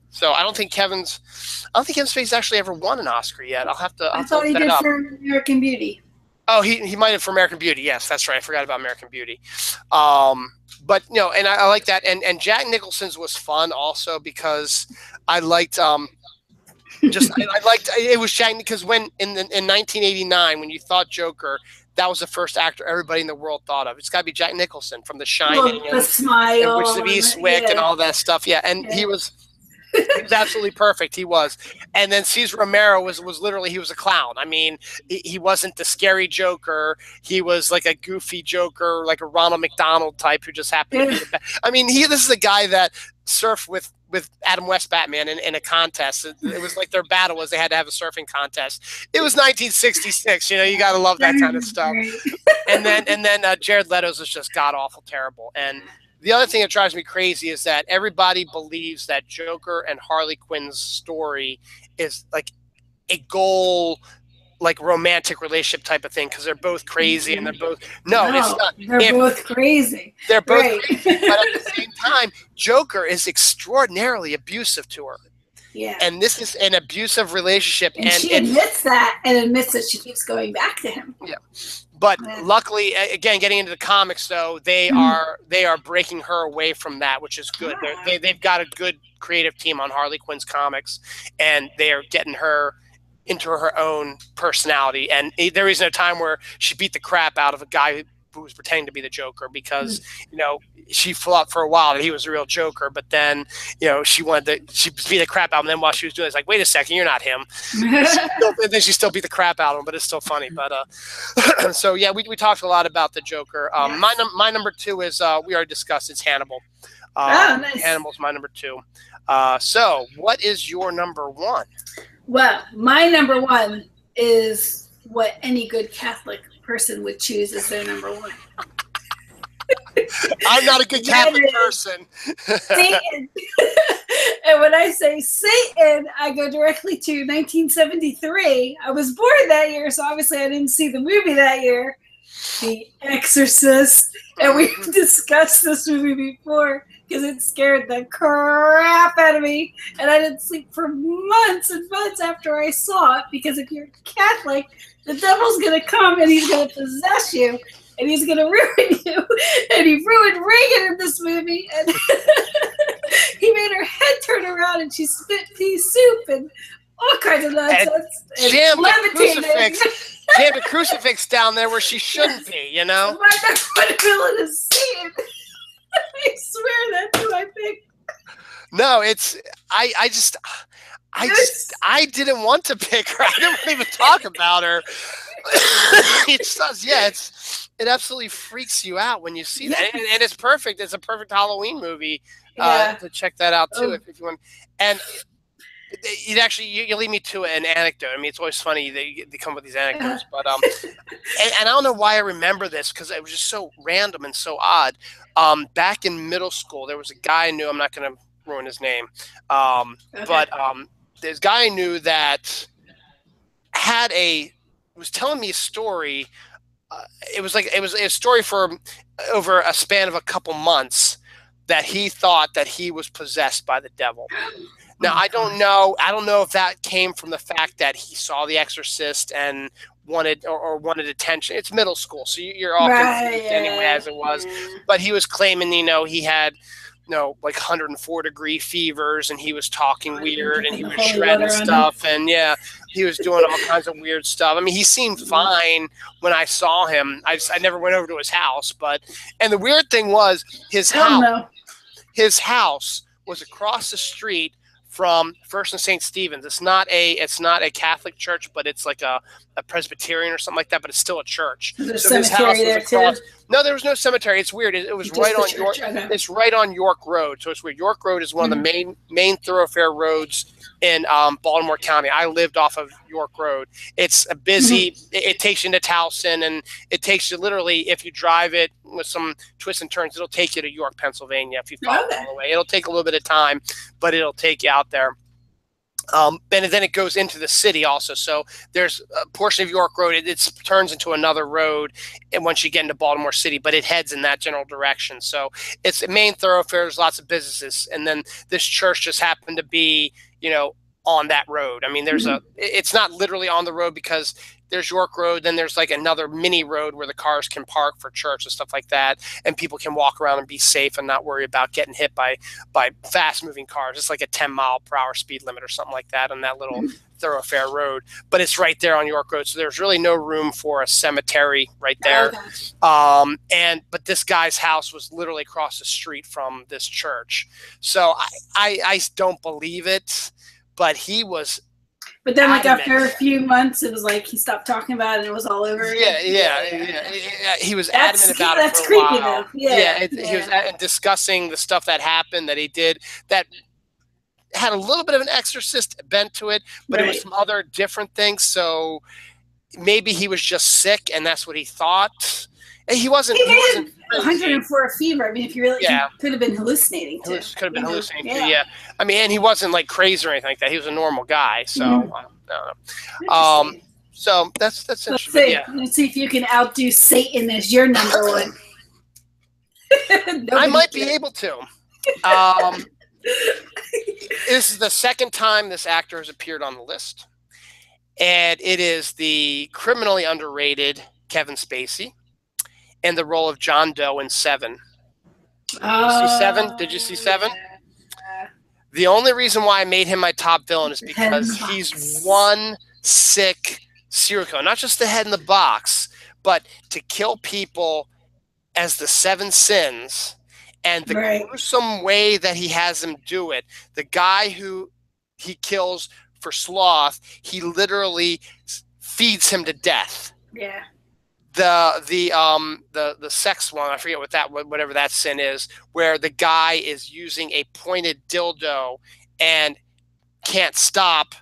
So I don't think Kevin Spacey actually ever won an Oscar yet. I thought he did for American Beauty. Oh, he might have for American Beauty. Yes, that's right. I forgot about American Beauty. But and I like that. And Jack Nicholson's was fun also because I liked I liked it was Jack, because when in 1989 when you thought Joker, that was the first actor everybody in the world thought of. It's got to be Jack Nicholson from The Shining, the Smile, and Witches of Eastwick, and all that stuff. Yeah, and he was absolutely perfect. He was. And then Cesar Romero was literally, he was a clown. I mean, he wasn't the scary Joker. He was like a goofy Joker, like a Ronald McDonald type who just happened to be the best. I mean, this is a guy that surfed with Adam West Batman in a contest. It was like their battle was they had to have a surfing contest. It was 1966. You got to love that kind of stuff. And then Jared Leto's was just god awful terrible. And the other thing that drives me crazy is that everybody believes that Joker and Harley Quinn's story is like a goal, like romantic relationship type of thing, because they're both crazy and they're both it's not. They're both crazy. They're both crazy, but at the same time, Joker is extraordinarily abusive to her. Yeah. And this is an abusive relationship. And she admits that and admits that she keeps going back to him. Yeah. But luckily, again, getting into the comics, though, they are breaking her away from that, which is good. They've got a good creative team on Harley Quinn's comics, and they are getting her into her own personality. And there isn't a time where she beat the crap out of a guy who was pretending to be the Joker, because she thought for a while that he was a real Joker, but then she beat the crap out of him. And then while she was doing it, it's like, wait a second, you're not him. And then she still beat the crap out of him, but it's still funny. But so yeah, we talked a lot about the Joker. My number 2 is we already discussed, it's Hannibal. Nice. Hannibal's my number 2. So what is your number 1? Well, my number 1 is what any good Catholic person would choose as their number 1. I'm not a good Catholic person. Satan. And when I say Satan, I go directly to 1973. I was born that year, so obviously I didn't see the movie that year, The Exorcist. And we've discussed this movie before because it scared the crap out of me. And I didn't sleep for months and months after I saw it, because if you're Catholic, the devil's going to come and he's going to possess you. And he's going to ruin you. And he ruined Reagan in this movie. And he made her head turn around and she spit pea soup and all kinds of nonsense. And jammed a crucifix down there where she shouldn't be, you know? My number villain is Satan. I swear that's who I picked. No, it's I didn't want to pick her. I didn't want to even talk about her. It absolutely freaks you out when you see that, and it's perfect. It's a perfect Halloween movie to check that out too, if you want. And it actually you lead me to an anecdote. I mean, it's always funny that they come with these anecdotes, but and I don't know why I remember this, because it was just so random and so odd. Back in middle school, there was a guy I knew. I'm not going to ruin his name, but this guy I knew that was telling me a story. It was a story for over a span of a couple months that he thought that he was possessed by the devil. Now, I don't know if that came from the fact that he saw The Exorcist and wanted attention. It's middle school, so you're all confused anyway, as it was. But he was claiming, he had, like 104-degree fevers, and he was talking weird, and he was shredding stuff, and he was doing all kinds of weird stuff. I mean, he seemed fine when I saw him. I never went over to his house, and the weird thing was his house was across the street from First and St. Stephen's. It's not a Catholic church, but it's like a Presbyterian or something like that, but it's still a church. There's a cemetery there too? No, there was no cemetery. It's weird. It was right on York. Okay. It's right on York Road, so it's weird. York Road is one of the main thoroughfare roads in Baltimore County. I lived off of York Road. It's a busy. It takes you into Towson, and it takes you literally, if you drive it with some twists and turns, it'll take you to York, Pennsylvania. If you follow all the way, it'll take a little bit of time, but it'll take you out there. And then it goes into the city also. So there's a portion of York Road. It turns into another road, and once you get into Baltimore City, but it heads in that general direction. So it's a main thoroughfare. There's lots of businesses, and then this church just happened to be, on that road. I mean, it's not literally on the road, because there's York Road, then there's like another mini road where the cars can park for church and stuff like that, and people can walk around and be safe and not worry about getting hit by fast moving cars. It's like a 10-mile-per-hour speed limit or something like that on that little thoroughfare road, but it's right there on York Road, so there's really no room for a cemetery right there. But this guy's house was literally across the street from this church, so I don't believe it, but he was. But then, like, after a few months, it was like he stopped talking about it and it was all over. He was adamant about it for a while. Though. He was discussing the stuff that happened, that he did, that had a little bit of an exorcist bent to it, but it was some other different things. So maybe he was just sick, and that's what he thought. And he wasn't 104 fever. I mean, if you really, he could have been hallucinating too. Could have been hallucinating too. Yeah. I mean, and he wasn't like crazy or anything like that. He was a normal guy. So, I don't know. So that's interesting. Let's see if you can outdo Satan as your number one. I might be able to. This is the second time this actor has appeared on the list, and it is the criminally underrated Kevin Spacey in the role of John Doe in Seven. Did you see Seven? Did you see Seven? Yeah. The only reason why I made him my top villain is because he's one sick serial killer. Not just the head in the box, but to kill people as the seven sins, and the gruesome way that he has them do it. The guy who he kills for sloth, he literally feeds him to death. Yeah. The sex one, I forget whatever that sin is, where the guy is using a pointed dildo and can't stop,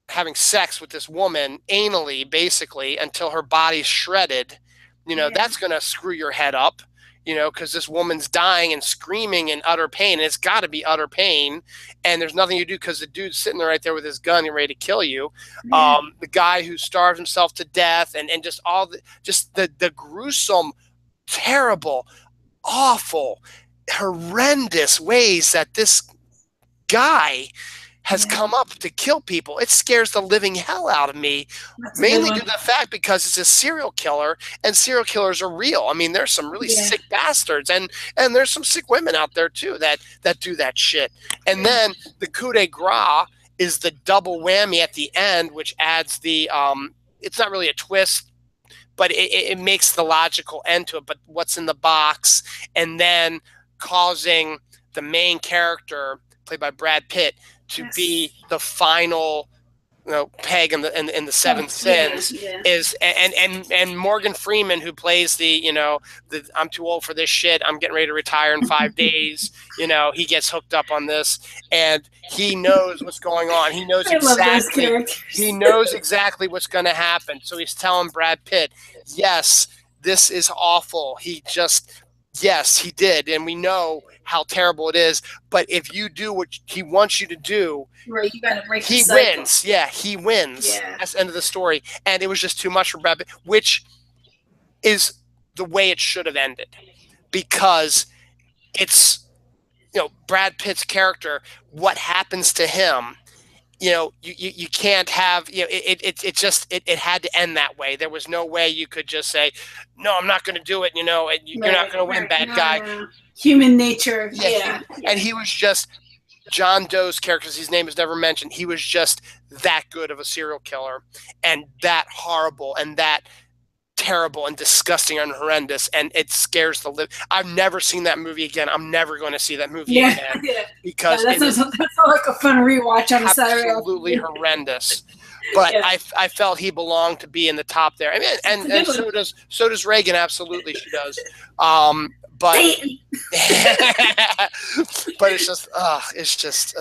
having sex with this woman anally, basically, until her body's shredded. That's going to screw your head up. you know, because this woman's dying and screaming in utter pain, and it's got to be utter pain, and there's nothing you do because the dude's sitting there right there with his gun and ready to kill you. The guy who starved himself to death, and just all the gruesome, terrible, awful, horrendous ways that this guy has come up to kill people. It scares the living hell out of me, mainly due to the fact because it's a serial killer, and serial killers are real. I mean, there's some really sick bastards, and there's some sick women out there too that do that shit. And then the coup de grace is the double whammy at the end, which adds the it's not really a twist, but it makes the logical end to it. But what's in the box, and then causing the main character, played by Brad Pitt, to be the final, you know, peg in the seventh sins, is and Morgan Freeman, who plays the, you know, the I'm too old for this shit, I'm getting ready to retire in 5 days, you know, he gets hooked up on this, and he knows what's going on. He knows exactly what's going to happen. So he's telling Brad Pitt, yes, this is awful. Yes, he did, and we know how terrible it is. But if you do what he wants you to do, right, you gotta break he wins. Yeah, he wins. Yeah. That's the end of the story. And it was just too much for Brad Pitt, which is the way it should have ended, because it's, you know, Brad Pitt's character. What happens to him? You know, you can't have, you know, it had to end that way. There was no way you could just say, no, I'm not going to do it. You know, you're not going to win, bad guy. Human nature. Yeah. And he was just John Doe's character, his name is never mentioned. He was just that good of a serial killer, and that horrible, and that terrible and disgusting and horrendous, and it scares the I've never seen that movie again. I'm never going to see that movie again, because that's like a fun rewatch on Saturday. Absolutely horrendous. But I felt he belonged to be in the top there. I mean, and so does Reagan. Absolutely, she does. But but it's just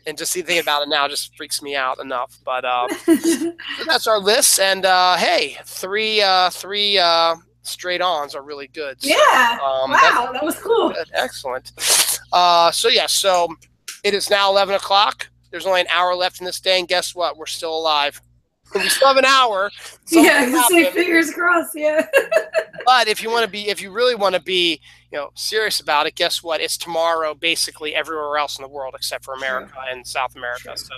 and just thinking about it now just freaks me out enough. But so that's our list, and hey, three straight ons are really good. So, wow, that was cool. Good. Excellent. So it is now 11 o'clock. There's only an hour left in this day, and guess what? We're still alive. We still have an hour. Say fingers crossed. Yeah. But if you really want to be, you know, serious about it, guess what? It's tomorrow, basically everywhere else in the world except for America and South America. So,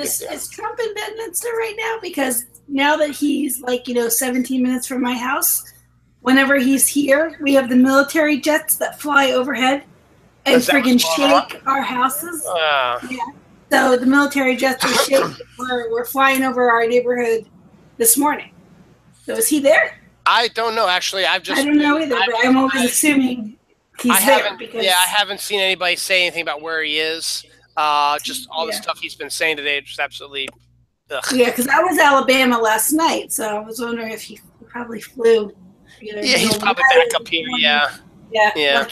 is Trump in Bedminster right now? Because now that he's 17 minutes from my house, whenever he's here, we have the military jets that fly overhead and friggin' shake our houses. So the military jets are shaking. We're flying over our neighborhood this morning. So is he there? I don't know. Actually, I don't know either. But I'm always assuming he's there. I haven't seen anybody say anything about where he is. Just all the stuff he's been saying today, just absolutely. Ugh. Yeah, because I was Alabama last night, so I was wondering if he probably flew. He's probably back up here. Yeah.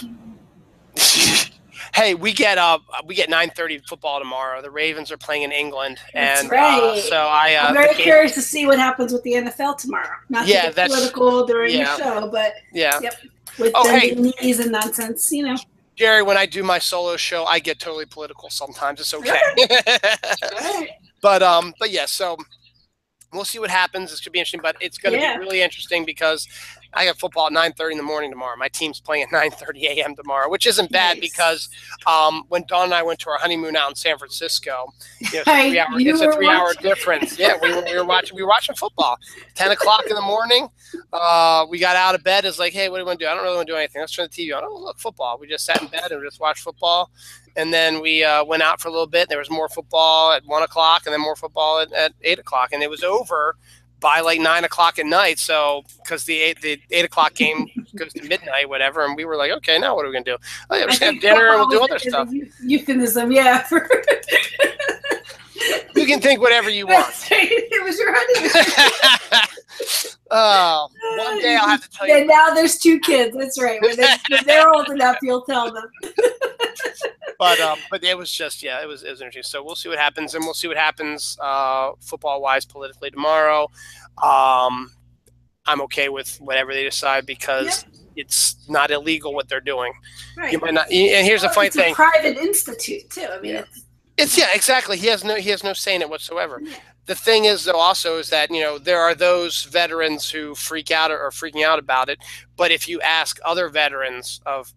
Hey, we get 9:30 football tomorrow. The Ravens are playing in England, and so I'm very curious to see what happens with the NFL tomorrow. Not to get political during the show, but with the knees and nonsense, you know. Geri, when I do my solo show, I get totally political sometimes. It's okay. But yeah, so we'll see what happens. This could be interesting, but it's going to be really interesting because I have football at 9:30 in the morning tomorrow. My team's playing at 9:30 a.m. tomorrow, which isn't bad because when Dawn and I went to our honeymoon out in San Francisco, it's a 3-hour difference. Yeah, we were watching football. 10 o'clock in the morning, we got out of bed. It's like, hey, what do you want to do? I don't really want to do anything. Let's turn the TV on. Oh, look, football. We just sat in bed and just watched football. And then we went out for a little bit. There was more football at 1 o'clock and then more football at 8 o'clock. And it was over by 9 o'clock at night. So because the 8 o'clock game goes to midnight, whatever. And we were like, okay, now what are we going to do? Oh, yeah, we're just going to have dinner and we'll do other stuff. Euphemism, yeah. You can think whatever you want. It was your honeymoon. Oh, one day I'll have to tell you. And now there's 2 kids. That's right. When they're old enough, you'll tell them. But it was just, it was interesting. So we'll see what happens, and we'll see what happens football wise politically tomorrow. I'm okay with whatever they decide because it's not illegal what they're doing. Right. You might not, and here's the funny thing. It's a private institute too. I mean, it's exactly. He has no say in it whatsoever. Yeah. The thing is, though, also is that there are those veterans who freak out or are freaking out about it. But if you ask other veterans of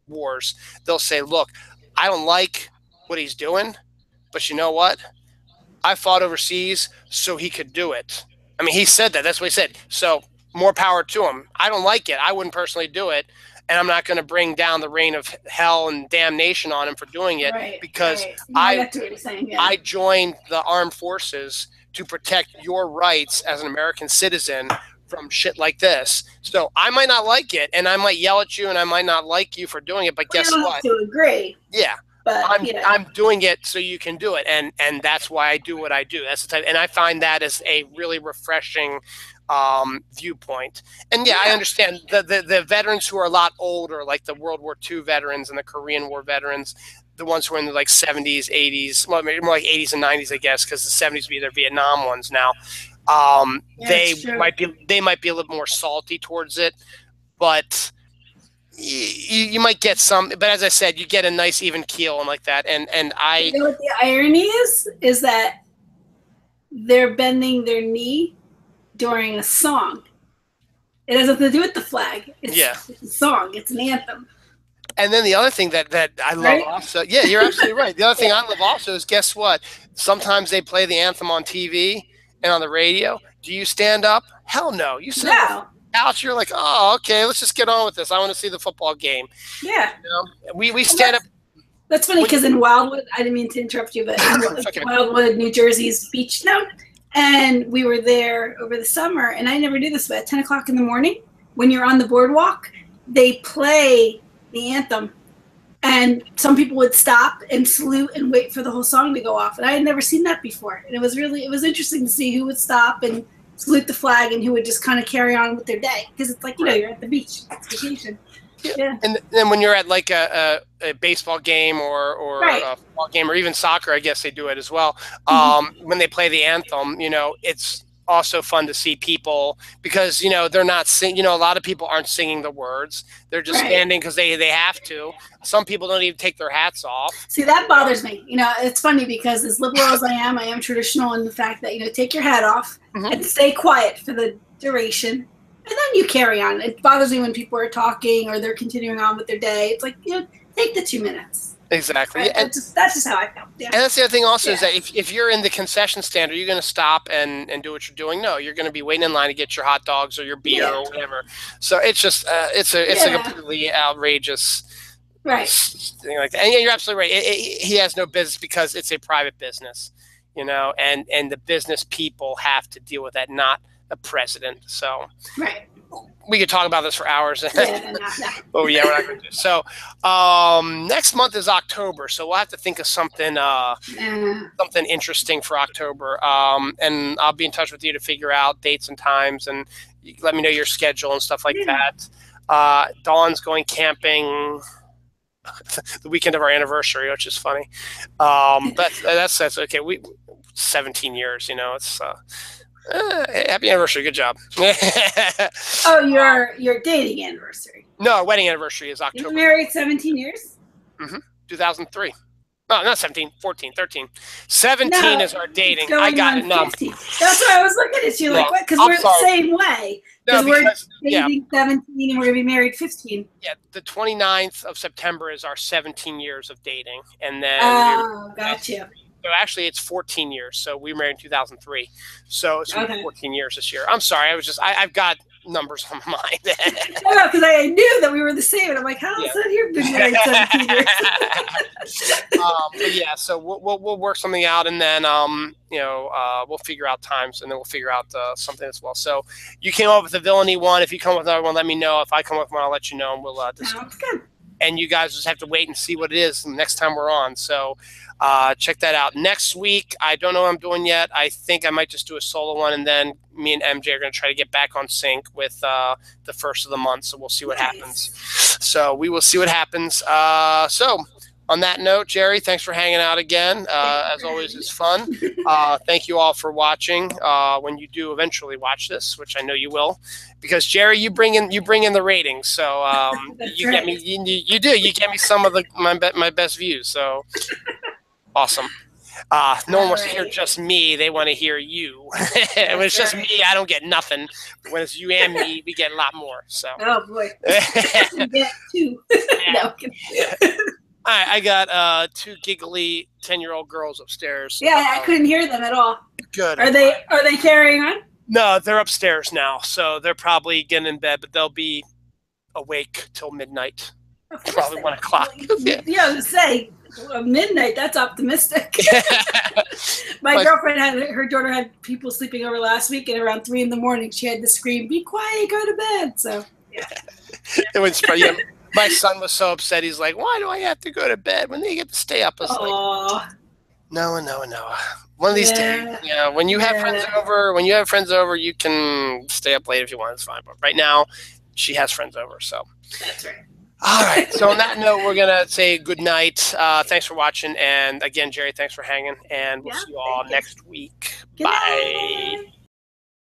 wars, they'll say, "Look, I don't like what he's doing, but you know what? I fought overseas so he could do it." I mean, he said that. That's what he said. So more power to him. I don't like it. I wouldn't personally do it. And I'm not going to bring down the reign of hell and damnation on him for doing it because I joined the armed forces to protect your rights as an American citizen from shit like this. So I might not like it, and I might yell at you, and I might not like you for doing it. But guess what? Have to agree. Yeah. But I'm doing it so you can do it, and that's why I do what I do. That's the type, and I find that as a really refreshing viewpoint. And I understand the veterans who are a lot older, like the World War II veterans and the Korean War veterans, the ones who are in the 70s, 80s, well, maybe more like 80s and 90s, I guess, because the 70s would be their Vietnam ones now. They might be a little more salty towards it, but you might get some. But as I said, you get a nice even keel and like that. And you know what the irony is that they're bending their knee during a song. It has nothing to do with the flag. It's a song. It's an anthem. And then the other thing that I love also, you're absolutely right. The other thing I love also is, guess what? Sometimes they play the anthem on TV and on the radio. Do you stand up? Hell no. You sit on the couch. You're like, oh, okay, let's just get on with this. I want to see the football game. Yeah. We stand up. That's funny because in Wildwood, I didn't mean to interrupt you, but in Wildwood, New Jersey's beach town. And we were there over the summer, and I never do this, but at 10 o'clock in the morning, when you're on the boardwalk, they play the anthem, and some people would stop and salute and wait for the whole song to go off. And I had never seen that before. And it was interesting to see who would stop and salute the flag and who would just kind of carry on with their day. Because it's like, you're at the beach. It's vacation. Yeah. And then when you're at like a baseball game or a football game or even soccer, I guess they do it as well. When they play the anthem, it's also fun to see people because, they're not singing. A lot of people aren't singing the words. They're just standing because they have to. Some people don't even take their hats off. See, that bothers me. It's funny because as liberal as I am traditional in the fact that, take your hat off and stay quiet for the duration. And then you carry on. It bothers me when people are talking or they're continuing on with their day. It's like, take the 2 minutes. Exactly. Right? That's just how I feel. Yeah. And that's the other thing also is that if you're in the concession stand, are you going to stop and do what you're doing? No, you're going to be waiting in line to get your hot dogs or your beer or whatever. So it's just, it's a completely outrageous thing like that. And you're absolutely right. He has no business because it's a private business, and the business people have to deal with that, not the president. So we could talk about this for hours. Oh yeah, we're not going to do. So next month is October, so we'll have to think of something something interesting for October. And I'll be in touch with you to figure out dates and times, and you let me know your schedule and stuff like that. Dawn's going camping the weekend of our anniversary, which is funny. But that's okay. 17 years, it's happy anniversary. Good job. Oh, your dating anniversary. No, our wedding anniversary is October. You were married 17 years? 2003. No, not 17, 14, 13. 17 is our dating. I got it. No. 50. That's why I was looking at you like, what? Because we're the same way. Because we're dating 17 and we're going to be married 15. Yeah, the 29th of September is our 17 years of dating. And then got you. So actually, it's 14 years. So we were married in 2003. So it's 14 years this year. I'm sorry. I've got numbers on my mind. No, because I knew that we were the same. And I'm like, how is that you've been married 17 years? But yeah, so we'll work something out, and then we'll figure out times, and then we'll figure out something as well. So you came up with the Villainy one. If you come up with another one, let me know. If I come up with one, I'll let you know, and we'll discuss. Sounds good. And you guys just have to wait and see what it is next time we're on. So check that out. Next week, I don't know what I'm doing yet. I think I might just do a solo one, and then me and MJ are going to try to get back on sync with the first of the month. So we'll see what happens. So we will see what happens. So on that note, Geri, thanks for hanging out again. As always, it's fun. Thank you all for watching. When you do eventually watch this, which I know you will, because Geri, you bring in the ratings. So you get me. You do. You get me some of my best views. So awesome. No one wants to hear just me. They want to hear you. When it's just me, I don't get nothing. When it's you and me, we get a lot more. So. Oh boy. Get two. No. All right, I got 2 giggly 10-year-old girls upstairs. Yeah, I couldn't hear them at all. Good. Are they carrying on? No, they're upstairs now, so they're probably getting in bed, but they'll be awake till midnight. Probably 1 o'clock. Yeah, I was say midnight. That's optimistic. My girlfriend her daughter had people sleeping over last week, and around 3 a.m. she had to scream, "Be quiet, go to bed." So yeah. It was funny. My son was so upset. He's like, "Why do I have to go to bed when they get to stay up?" I was like, No. One of these days, when you have friends over, you can stay up late if you want. It's fine. But right now, she has friends over, so. That's right. All right. So on that note, we're gonna say good night. Thanks for watching, and again, Geri, thanks for hanging, and we'll see you all next week. Bye.